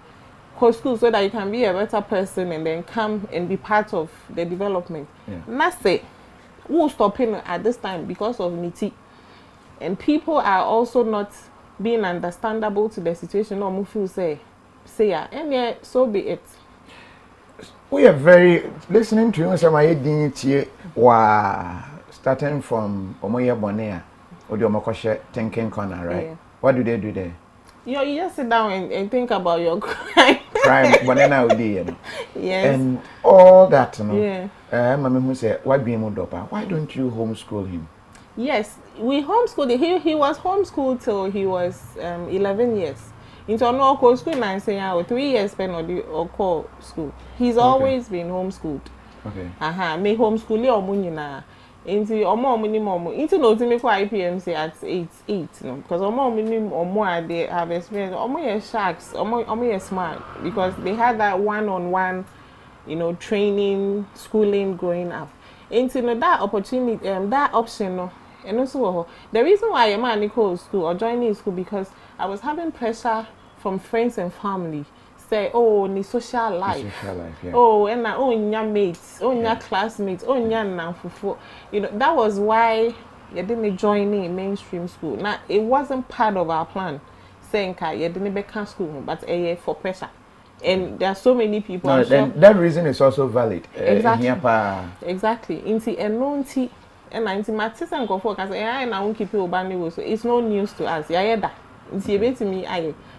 go school so that you can be a better person and then come and be part of the development. Na say who stopping at this time because of Niti, and people are also not being understandable to the situation. No mu feel say yeah, and yeah, so be it. We are very listening to you. Some dignity wa starting from Omoye Bonea or the Omokoshe Thinking Corner, right? Yeah. What do they do there? You just sit down and think about your crime. Bonena Udi, yes. And all that, you know. Yeah. Mama who said, why be Mudopa? Why don't you homeschool him? Yes, we homeschooled him. He was homeschooled till he was 11 years. Into no call school 9 say 3 years spent or call school. He's always been homeschooled. Okay. Me homeschool le omo nyina. Into omo minimum. Into no to me for IPMC at 8 no because omo minimum omo they have experience. Omo ye sharks, omo ye smart because they had that one-on-one, training, schooling growing up. Into that opportunity that option no. And also the reason why a man go school or joining school because I was having pressure from friends and family. Say, oh, ni social life. Yeah. Oh, and nya mates, nya classmates, nya nanfufu. That was why you didn't join in mainstream school. Now, it wasn't part of our plan. Saying you didn't become school, but for pressure. And there are so many people. No, that reason is also valid. Exactly. Exactly. Inti and anti-matis and go for because I won't keep you bani so it's no news to us. Yeah. It's to me,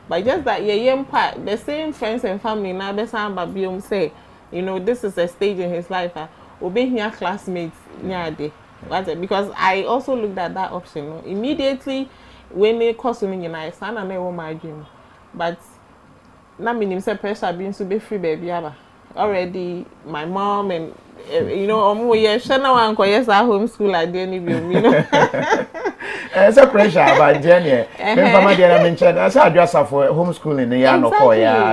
but just that part, the same friends and family now Babium say, this is a stage in his life. Obey your classmates because I also looked at that option. Immediately when they cost me I stand and I want my dream. But now meaning say pressure being to be free baby already my mom and homeschool I didn't it's a pressure about Jenny. I said just for homeschooling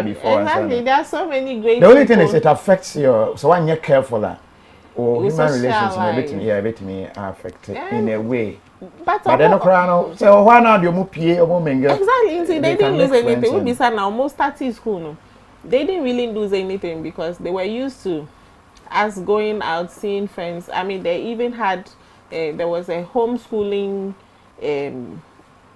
before. Exactly. There are so many great the only thing is it affects your so when you're careful or human relations me affect it in a way. But then so why not you exactly. They didn't lose anything. We be sad now almost starting school no. They didn't really lose anything because they were used to us going out seeing friends. I mean they even had there was a homeschooling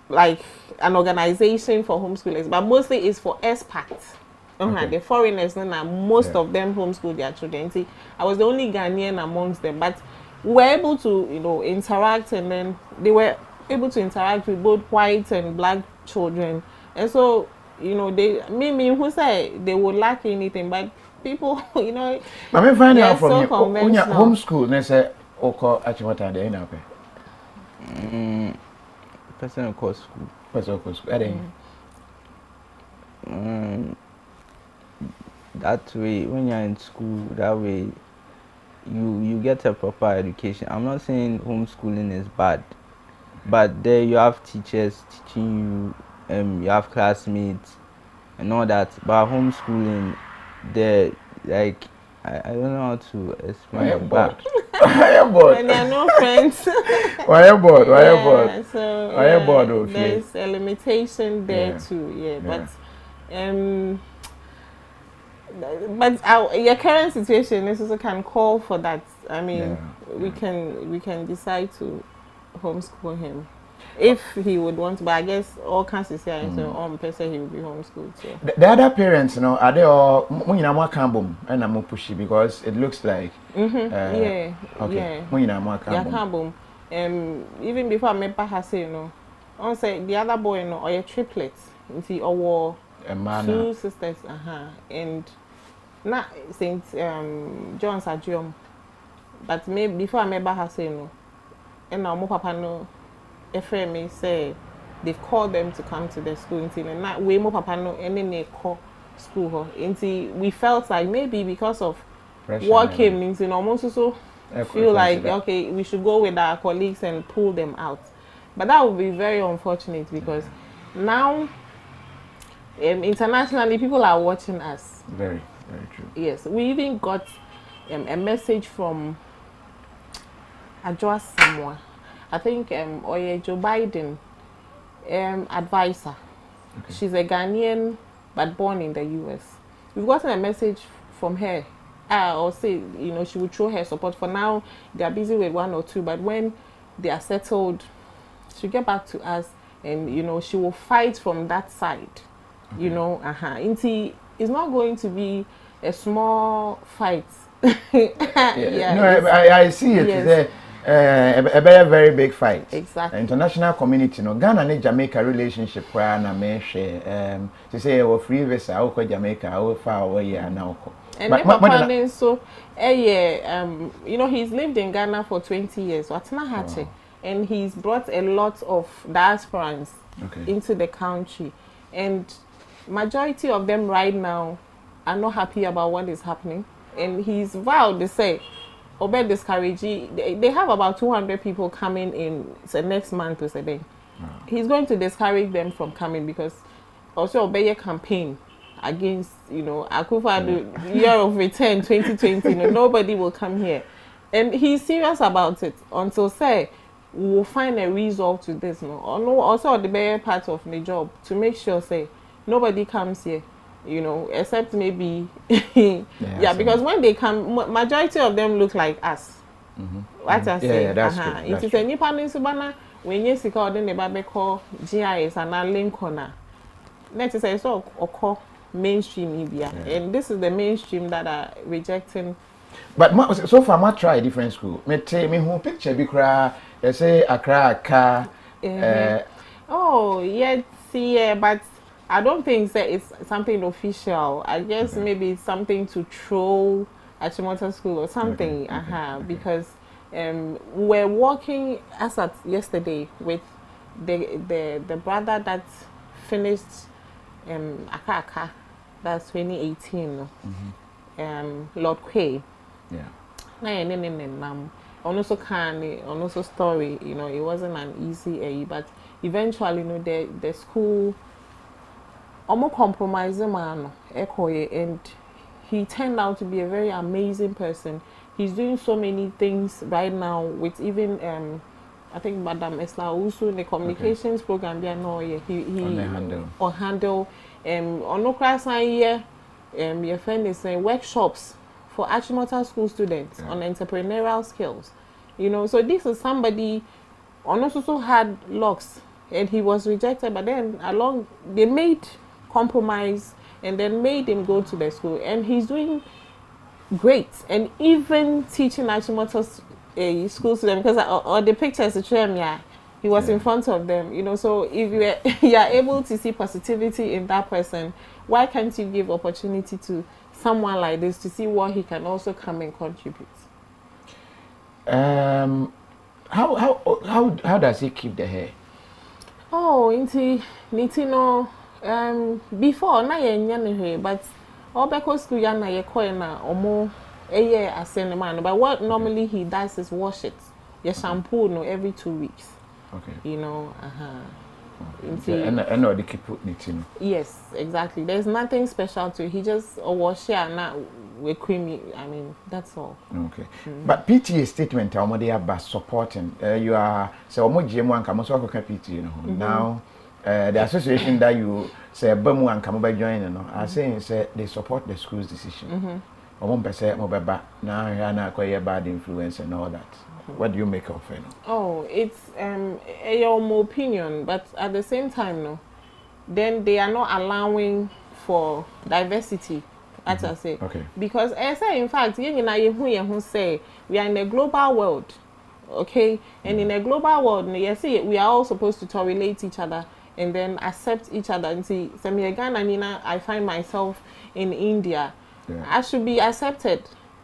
like an organization for homeschoolers, but mostly it's for expats. The foreigners, most of them homeschool their children. See, I was the only Ghanaian amongst them, but we were able to, interact, and then they were able to interact with both white and black children. And so, they who say they would lack anything, but people, you know. But me find out from so you. conventional. Homeschool, they say, "Oko Achimota de na pe." Personal course school. Personal course school. Ade. That way, when you're in school, that way, you get a proper education. I'm not saying homeschooling is bad, but there you have teachers teaching you, you have classmates and all that. But homeschooling, there, like, I don't know how to explain it. But Why you bored? When there are no friends. Why you bored? Why you bored? So why you bored? Okay. There's a limitation there too. Yeah. But your current situation is also can call for that. I mean, we can decide to homeschool him if he would want to. But I guess all kinds of say so on person he will be homeschooled. So the other parents, you know, are they all when you more cambum and I'm pushy because it looks like yeah. When you more cambum. Even before I met Bahasa, you know, I say the other boy, you know, or your triplets, you see, or two sisters, and not Saint John's Adjum. But maybe before I met Bahasa, you know, and now my papa no, a friend may say they've called them to come to the school and not way more papa no and then they call school her. We felt like maybe because of pressure what came into almost also feel like okay, we should go with our colleagues and pull them out. But that would be very unfortunate because now internationally people are watching us. Very, very true. Yes, we even got a message from Adjoa Samoa. I think Joe Biden advisor. Okay. She's a Ghanaian but born in the US. We've gotten a message from her. Or say, you know, she would show her support. For now, they are busy with one or two, but when they are settled, she'll get back to us and, you know, she will fight from that side. Okay. You know, it's not going to be a small fight. Yeah. No, I see it. Yes. A very big fight. Exactly. International community, no Ghana and Jamaica relationship where na me share to say we free visa or Jamaica or far away now. And so you know, he's lived in Ghana for 20 years. And he's brought a lot of diasporans into the country. And majority of them right now are not happy about what is happening. And he's vowed to say Obey discouraging. They have about 200 people coming in next month or something. He's going to discourage them from coming because also Obey a campaign against, you know, Akufo-Addo year of return 2020. You know, nobody will come here, and he's serious about it until say we will find a resolve to this. No, also the better part of the job to make sure say nobody comes here. You know, except maybe, because when they come, majority of them look like us. What I say, that's true. It is a new panel subana when you see called the baby call GIS and a link corner. Next is a so call mainstream media, and this is the mainstream that are rejecting. But so far, I try different school. Me who picture be cry. They say Accra. Oh yes, yeah, but. I don't think that it's something official. I guess maybe it's something to troll Achimota School or something. Because we're working as at yesterday with the brother that finished Akaka, that's 2018. Lord Quay. Also story. You know, it wasn't an easy but eventually, you know, the school. Omo compromise man Ekoye, and he turned out to be a very amazing person. He's doing so many things right now with even I think Madam Esla also in the communications program he handle your friend is saying workshops for Achimota school students on entrepreneurial skills. You know, so this is somebody also had locks and he was rejected, but then they made compromise and then made him go to the school, and he's doing great, and even teaching Achimota's school students, because all the pictures he was in front of them, you know. So if you are able to see positivity in that person, why can't you give opportunity to someone like this to see what he can also come and contribute? How does he keep the hair? Oh, no. Before na ye but all because school ya na ye na omo eye asene man. But what normally he does is wash it. You shampoo no every 2 weeks. Okay. You know, And the keep knitting. Yes, exactly. There's nothing special to it. He just wash it and with creamy. I mean, that's all. Okay. But PTA statement, they are supporting. You are so much GM1 come also PTA, you know. Now the association that you say Bamu and come by joining, are saying say they support the school's decision. One percent more bad now quite bad influence and all that. What do you make of it? Oh, it's your opinion, but at the same time, no, then they are not allowing for diversity, as I say. Okay. Because as I say, in fact, you say we are in a global world, okay, and in a global world, you see, we are all supposed to tolerate each other and then accept each other. And see, I find myself in India. Yeah. I should be accepted,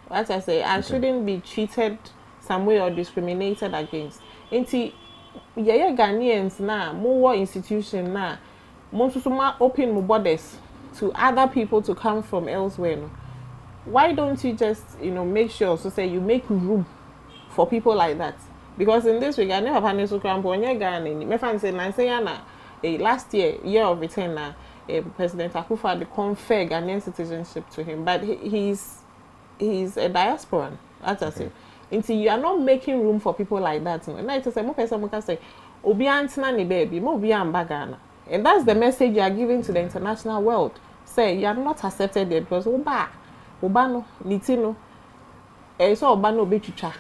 as I say. I shouldn't be treated some way or discriminated against. Inti Ghanaians na more institution na more open more borders to other people to come from elsewhere. No? Why don't you just make sure so say you make room for people like that? Because in this regard, never had so cramp on your Ghana. Me fan say last year of return na President Akufo-Addo conferred Ghanaian citizenship to him, but he's a diasporan, as I say. Until you are not making room for people like that. And I say, more person can say, Obi antina ni baby, mo Obi ambagana. And that's the message you are giving to the international world. Say you are not accepted there because Obano, Nitino, so Obano Bechucha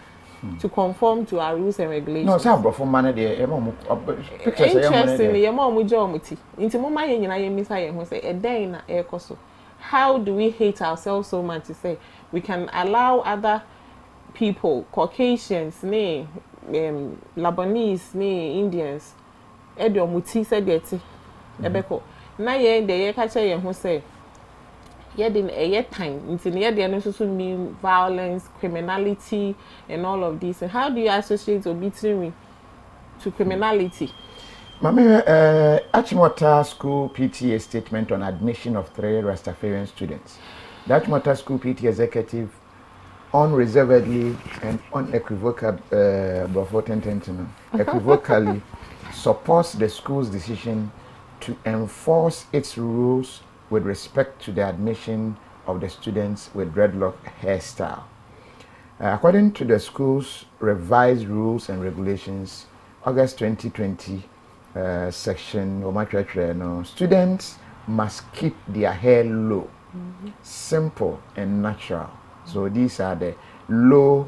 to conform to our rules and regulations. No, some for money there. Interestingly, your mom with Jomuti. Into Mama Yenina say a day in a coso. How do we hate ourselves so much to say we can allow other people, Caucasians, Lebanese, Indians, Edo Muti said yeti. Ebeko. Na ye de ye catch ye who say ye din a time into near the unnecessary mean violence, criminality, and all of this. And how do you associate obituary to criminality? Mami, Achimota School PTA statement on admission of 3 Rastafarian students. The Achimota School PTA executive unreservedly and unequivocally supports the school's decision to enforce its rules with respect to the admission of the students with dreadlock hairstyle. According to the school's revised rules and regulations, August 2020 section, students must keep their hair low, simple and natural. So these are the low,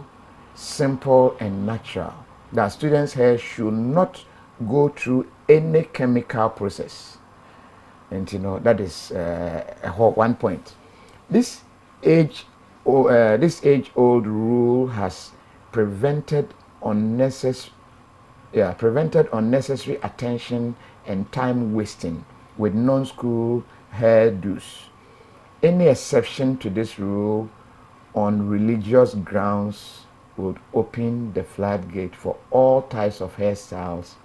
simple and natural. That students' hair should not go through any chemical process. And that is one point. This age-old rule has prevented unnecessary attention and time wasting with non-school hairdos. Any exception to this rule on religious grounds would open the floodgate for all types of hairstyles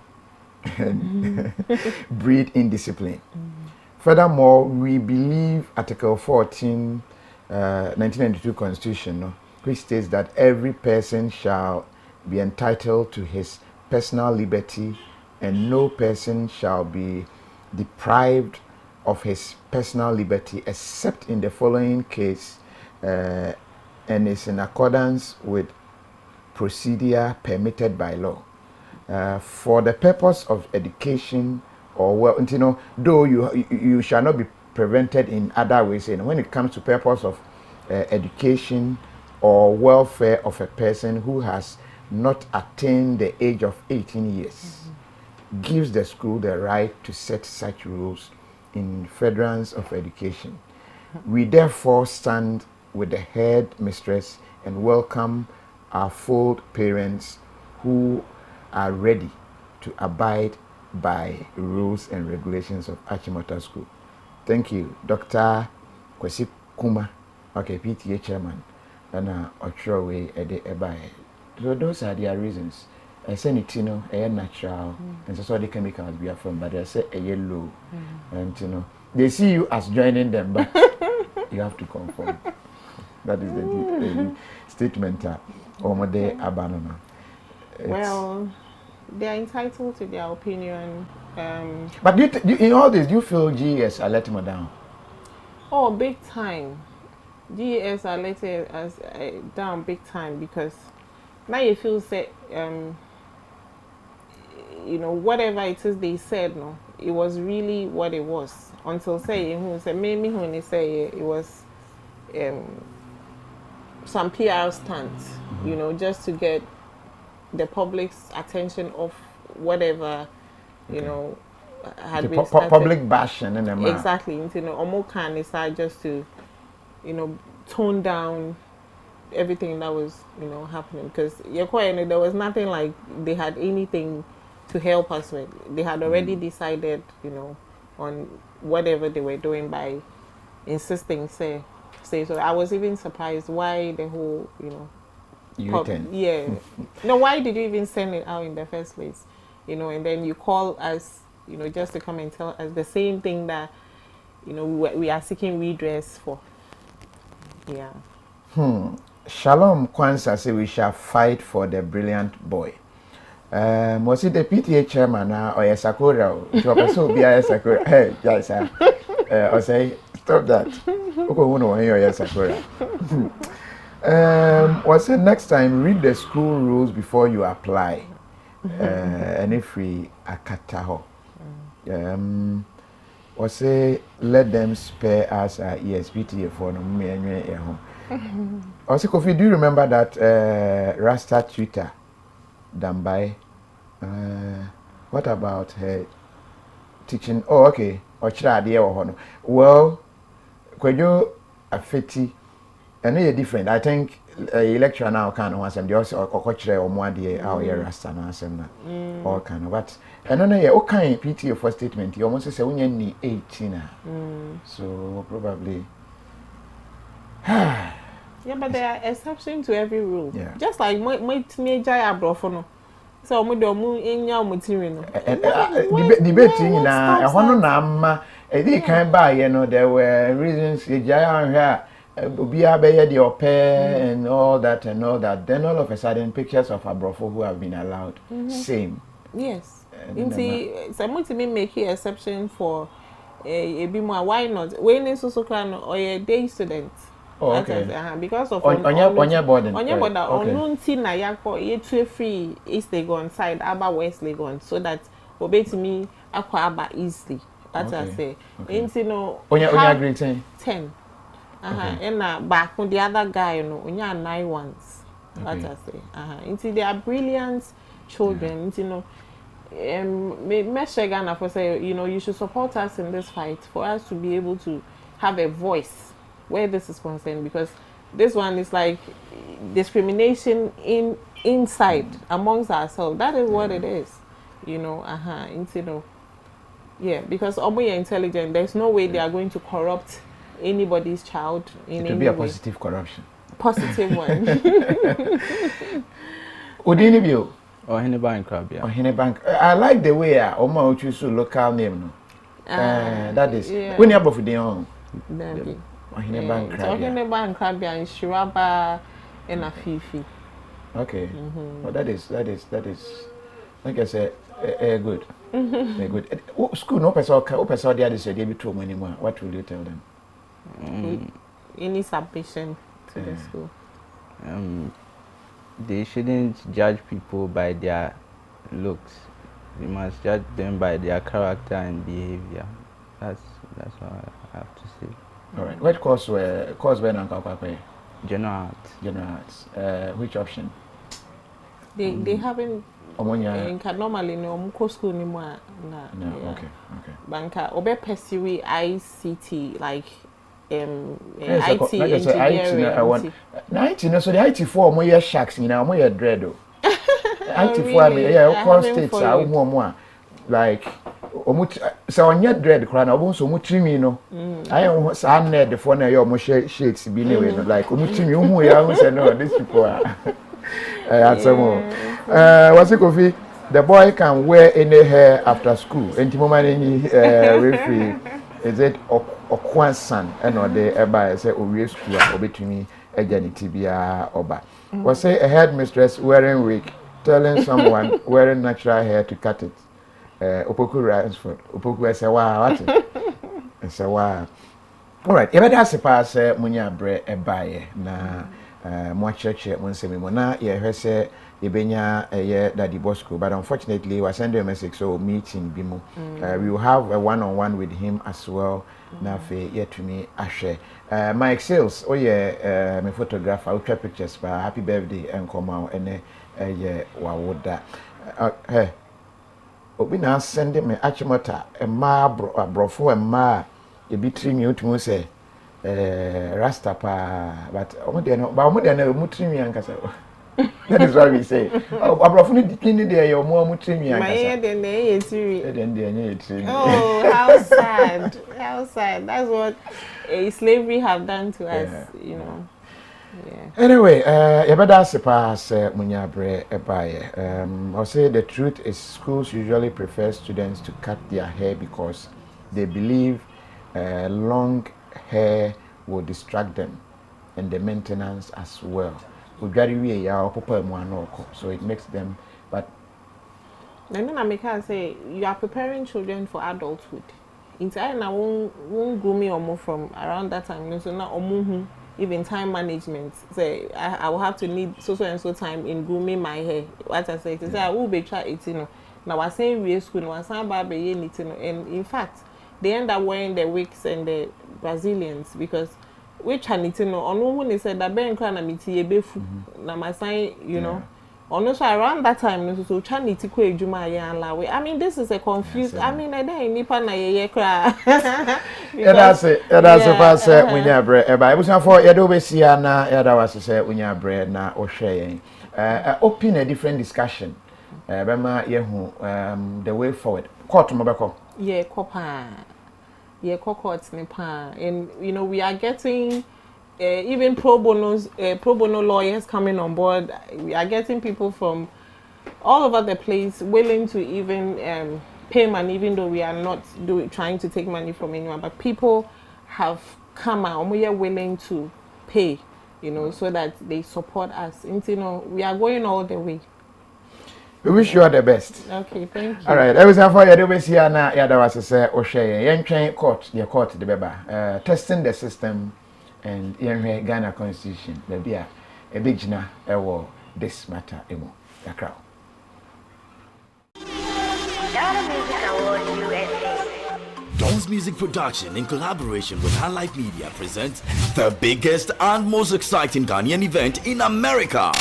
and breed indiscipline. Furthermore, we believe Article 14, 1992 Constitution, which states that every person shall be entitled to his personal liberty and no person shall be deprived of his personal liberty except in the following case, and is in accordance with procedure permitted by law. For the purpose of education or though you shall not be prevented in other ways. And when it comes to purpose of education or welfare of a person who has not attained the age of 18 years, gives the school the right to set such rules in furtherance of education. We therefore stand with the head mistress and welcome our full parents who are ready to abide by rules and regulations of Achimota School. Thank you, Dr. Kwesi Kuma, Okay, PTA chairman. And Ochro way so those are their reasons. I say it, you know, a natural, and so the chemicals we are from, but I say a yellow, and you know, they see you as joining them, but you have to conform. That is the statement. Omode Abanona. Well, they are entitled to their opinion. But in all this, do you feel GES are letting them down? Oh, big time. GES are letting us down big time because now you feel say you know, whatever it is they said, no, it was really what it was. Until say who said maybe when they say it was some PR stunt, you know, just to get the public's attention off whatever, you know, had been started. Public bashing and exactly. You know, Omo can decide just to, you know, tone down everything that was, you know, happening because there was nothing like they had anything to help us with. They had already decided, you know, on whatever they were doing by insisting say. So I was even surprised why the whole, you know, no, why did you even send it out in the first place? You know, and then you call us, you know, just to come and tell us the same thing that, you know, we are seeking redress for. Yeah. Shalom Kwanzaa say we shall fight for the brilliant boy. Was it the PTA chairman or a Sakura? So be a Sakura. Hey, guys, I say stop that. Was it next time read the school rules before you apply? And if we akataho. Was it let them spare us ESPTA for no me and home. Also, Kofi, do you remember that Rasta Twitter done by? What about her teaching? Oh, okay. Well, could you affect and they're different. I think election now can once and they also or more the our Rasta now all kind of but and then okay PTA for statement you almost say when you need 18 so probably yeah, but there are exceptions to every rule. Yeah. Just like my teenager abrofono. So we do mu enya material. Debating na hono na ma e kan ba ye no there were reasons you jaya here Obia Beye the Ope and all that. Then all of a sudden pictures of Abrofo who have been allowed. Same. Yes. Someone to me make an exception for a bit more. Why not? When is also can or a day student. Oh, okay. Because of on your boarding. On your board, on na yako ye too free East Legon side, Aba West Legon, so that obey to me aqua Aba easily. That's what I say. You know, on your grade 10. And back on the other guy, you know, only 9 ones. That's what I say. Into they are brilliant children. You know, Ghana for say, you know, you should support us in this fight for us to be able to have a voice where this is concerned, because this one is like discrimination inside amongst ourselves. That is what it is, you know. You know, yeah, because we are intelligent. There's no way they are going to corrupt anybody's child in any way. It will be a positive corruption. Positive one. Udinibio or Hennebank Crab, yeah. Or Hennebank. I like the way Oma choose local name. That is when you're above the own. Hennebank Crab. Hennebank Crab and Shiraba and a Fifi. Okay. Well, that is like I said, good. Good. School no person the other said they be true anymore. What will you tell them? Any submission to the school? They shouldn't judge people by their looks. They must judge them by their character and behavior. That's what I have to say. All right. What course were Nankakwa? General Arts. General Arts. Which option? They haven't. Normally no school anymore. No. Okay. Banka obe pursue ICT like IT engineering. IT so the IT for mo ye sharks nyina mo ye dread o. IT for me of course states are more like so onye dread kra na obun so mutrimi no ayo sa ned for na yo mo shades bi ne we no like mutrimi hu ya hu say no these people are asemo what's it coffee the boy can wear any hair after school enti mo man any referee is it okwansan and or the eba say owie school obetumi ejaniti bia oba was say a headmistress wearing wig telling someone wearing natural hair to cut it opoku Ransford opoku esewa what esewa all right ebe da sepa say munya bre ebaye na mo cheche mo nsemi mo na ye hwese ebenya ye Daddy Bosco but unfortunately we send a message so meeting bimo we will have a one-on-one with him as well na fe yet to me ahwe Mike Sales my photographer we take pictures for happy birthday and come out ene ye wawoda hey obi na send me Achimota ma brofo ma e bitri mi otumo say Rasta pa but omo na mutri mi ankasa. That is what we say. Abrofo ni dikini de ye omo mutri mi ankasa. My head and dey tiri. Then dey tiri. Oh, how sad. How sad. That's what slavery have done to us, you know. Yeah. Anyway, you better surpass munyabre ebaye. I'll say the truth is schools usually prefer students to cut their hair because they believe long hair will distract them and the maintenance as well. So it makes them, but then I make her say you are preparing children for adulthood. Inside I won't groom me or more from around that time. So now even time management. Say I will have to need so and so time in grooming my hair. What I say to say I will be try it, you know. Now I say we school, now I say about and in fact they end up wearing the wigs and the Brazilians because which I need to know. On one they said that Ben Cran and Miti Befu, na my sign, you know. Also around that time, so Chanity Kwe Juma and Lawe. I mean, this is a confused. I mean, I don't nipa na ye cry. Yeah, that's it. That's the first when you bread. But I was not for you. Do see na yeah, that was to say when you bread na or sharing. Open a different discussion. Bema yehu the way forward. Court mabeko. Yeah, kopa. Yeah, court nipa. And you know we are getting. Even pro bono lawyers coming on board. We are getting people from all over the place willing to even pay money, even though we are not trying to take money from anyone. But people have come out and we are willing to pay, you know, so that they support us. And, you know, we are going all the way. We wish you all the best. Okay, thank you. All right. I was for you. Do see na ya da was say o share. Yen twen court the beba. Testing the system. And here Ghana Constitution, maybe a big jina ewo this matter emo the crowd. Don's Music Production in collaboration with Highlight Media presents the biggest and most exciting Ghanaian event in America.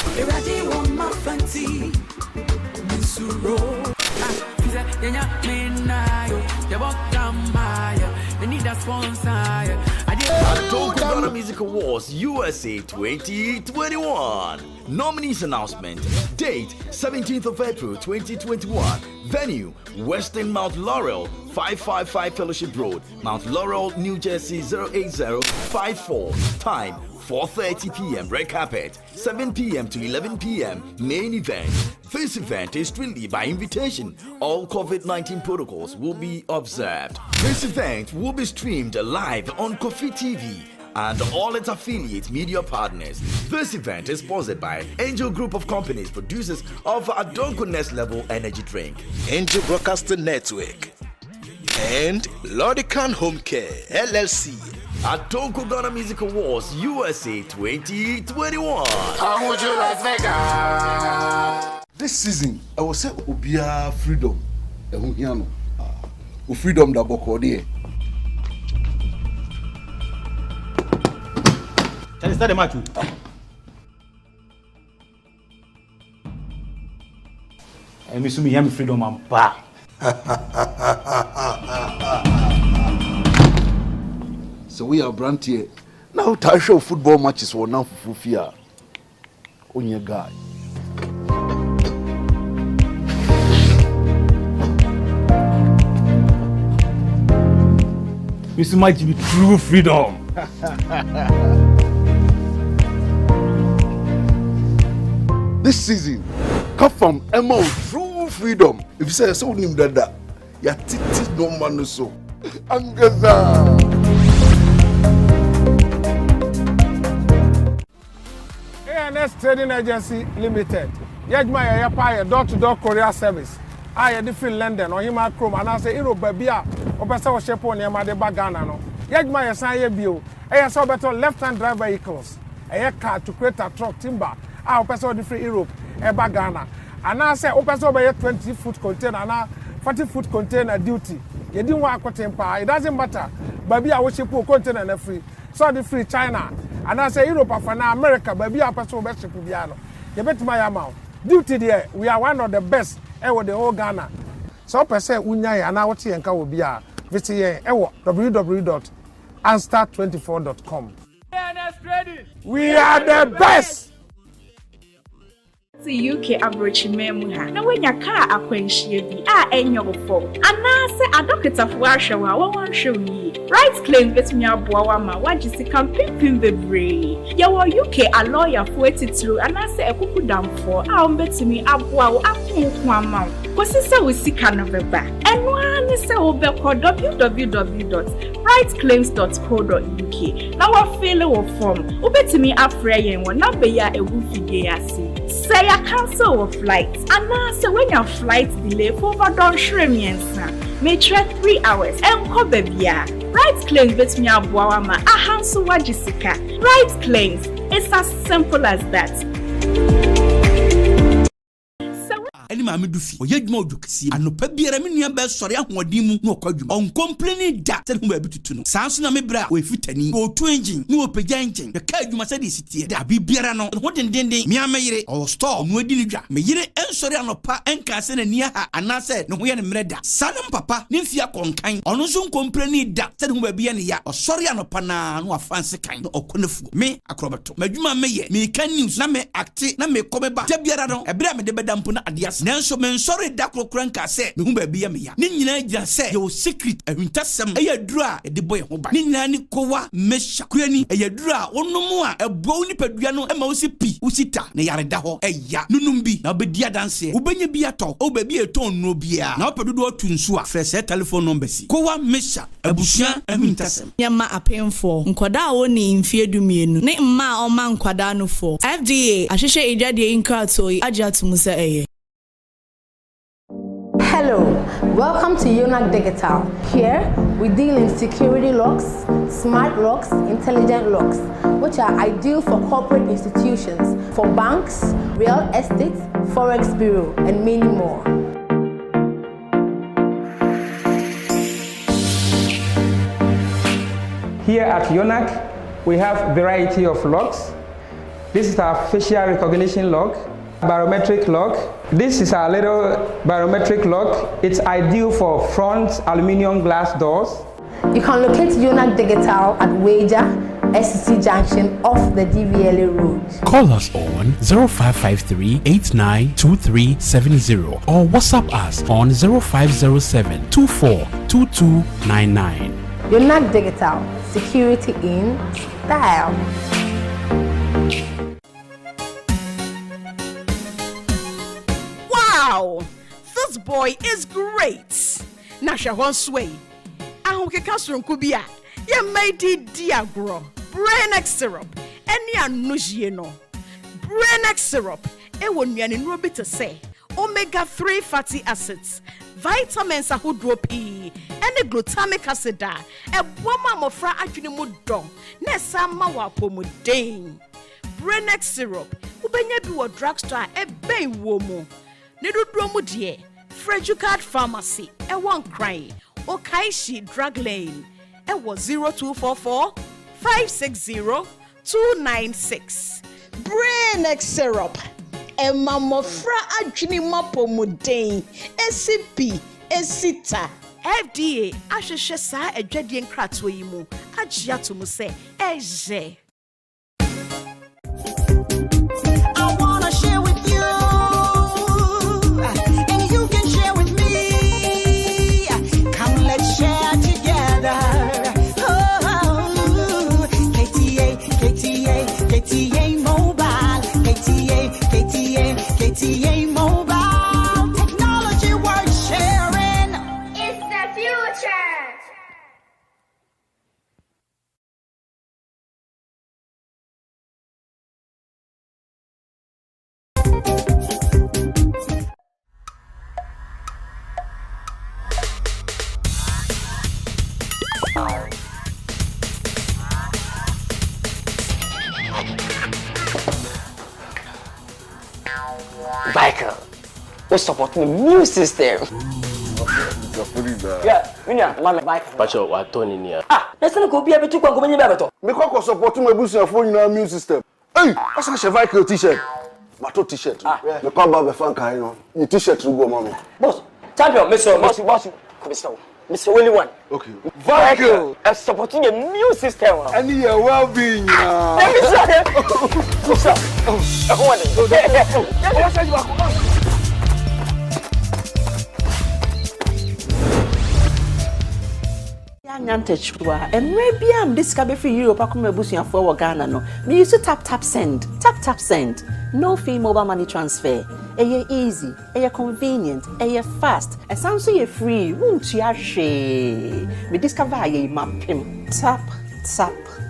Achimota Music Awards USA 2021. Nominees announcement. Date 17th of April 2021. Venue Western Mount Laurel 555 Fellowship Road, Mount Laurel, New Jersey 08054. Time 4:30 p.m. Red carpet, 7 p.m. to 11 p.m. Main event. This event is strictly by invitation. All COVID-19 protocols will be observed. This event will be streamed live on Kofi TV and all its affiliate media partners. This event is sponsored by Angel Group of Companies, producers of Adonko Next Level Energy Drink, Angel Broadcasting Network, and Lodican Home Care LLC. Adonko Ghana Music Awards USA 2021. How would you like Vega? This season, I will say Obia freedom. Freedom da boko de. Can you start the match? I miss me, I'm freedom and pa. So we are brand here. Now show football matches for now for fear. On your guy. Mr. Might be true freedom. This season, come from Emma True Freedom. If you say so, nim dada, ya titi no man so. Angaza. ANS Trading Agency Limited. Yajma ya pa door-to-door courier service. I different London or hima chrome and I say Europe babia or better or shape on yama de bagana no. Yajma ya say bio. I saw better left-hand drive vehicles. A car to create a truck timber. I person different Europe e bagana. And I say person by 20-foot container and 40-foot container duty. You didn't want to temper. It doesn't matter. Baby I wish you put container and free. So the free China. And I say Europe for now America baby I person best ship piano. You bet my amount. Duty there, we are one of the best ever the whole Ghana. So per se unyai and our tea and will be visit www.anstar24.com. We are the best. The UK average memoha. Now when your car acquainted be your phone. And now say a doctor for Washawa, one show ye. Rights claim with me a boama, what you see can pimpin the bray. Your UK a lawyer for it through, and I say a cuckoo down for I'll bet to me a bow up one mount. Because it's we see can of a back. And one is www.rightsclaims.co.uk. Now I feel of form. Obey to me a fray and one number ya a woofy gay. Say a cancel of flight, and now say when your flight delay for over don't shrimp may try 3 hours and cover via. Rights claims bet me a boama a handsome Jessica. Rights claims, it's as simple as that. Any mammy do fee, or yet more you see, and no pebiera minia best sorry, wadimu, no codum, on complaining that, tell whom able to know. Samson Amebra, we fit any, go to engine, no pejanting, the card you must say this here, there be beerano, and what in dende, mea mayre, or store, no dinja, may ye and sorry, no pa, and cassen and near her, and I said, no way and murder. Son papa, nymphia conkind, or no soon complaining that, tell whom be any ya, or sorry, no pana, no fancy kind, or conofu, me, acrobato, Majuma may, me can news, na me acte, na me come back, Tebiarano, a bram de bedampuna adias. Nanso men sorry dakro kranka se me hu ba bia me ya ne nyina gya se yo secret ahuntasem eyadura e de boy ho ba ne nyina ni kowa mesha kurani eyadura wonomu a ebo nipadua no ema wo se pi usita ne yareda ho eya nunum bi na obedi adanse ubenya bi ato oba bi eton no bia na opedodo otunsu a fresh telephone number si kowa mesha abusia ahuntasem nyama apemfo nkoda wo ni mfiedumienu ne mma o ma nkwada no fo FDA ahwehwe ejade inkrato agya tumusa eye. Hello, welcome to Yonak Digital. Here, we deal in security locks, smart locks, intelligent locks, which are ideal for corporate institutions, for banks, real estate, forex bureau, and many more. Here at Yonak, we have a variety of locks. This is our facial recognition lock, biometric lock. This is our little biometric lock. It's ideal for front aluminum glass doors. You can locate Yonak Digital at Wager, SCC Junction off the DVLA road. Call us on 0553-892370 or WhatsApp us on 0507-242299. Yonak Digital, security in style. Wow, this boy is great. Nasha one sway. Ahunke kasrum kubia. Ya made diagro. Brain syrup. Any anusie no. Brain syrup. E won yan in ruby to say. Omega-3 fatty acids. Vitamins ahodoɔ pii. Any glutamic acid a. E boma mofra adwene mu dom. Na sa ma wa pomuden. Brain syrup. Ubenya bi wo drugstore e ben wo mu. Ne dodo mu de Frejucard Pharmacy e won cry Okaishi Drug Lane e was 0244 560 296. Brain syrup e mamofra adwene mapomuden SCP esita FDA ahwehwe saa adwadie nkrato yi mu agya to mu se eje. I wanna share with you. vehicle. We support the new system. Yeah, we need a vehicle. But you are turning here. Ah, let's not go be able to go in the Me ko support my boost your phone in new system. Hey, what's a vehicle t-shirt? Mato t-shirt. Me ko ba be fan kan no. Ni t-shirt go mama. Boss, champion, Mr. Willie one. Okay. Vehicle supporting a new system. And your well-being. Let me say. Nyantechwa emre bia am this kabe free Europe akoma busuafo wo Ghana no me use tap send no fee mobile money transfer eye easy eye convenient eye fast esanso ye free wontua hwe me discover aye mapem tap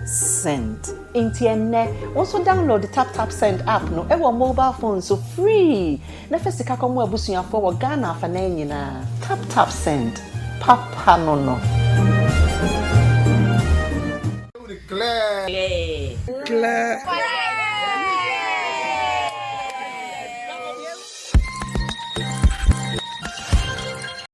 send intienne also download the tap send app no e wo mobile phone so free na fesika komo abusuafo wo Ghana afa na nyina tap send papa no Claire.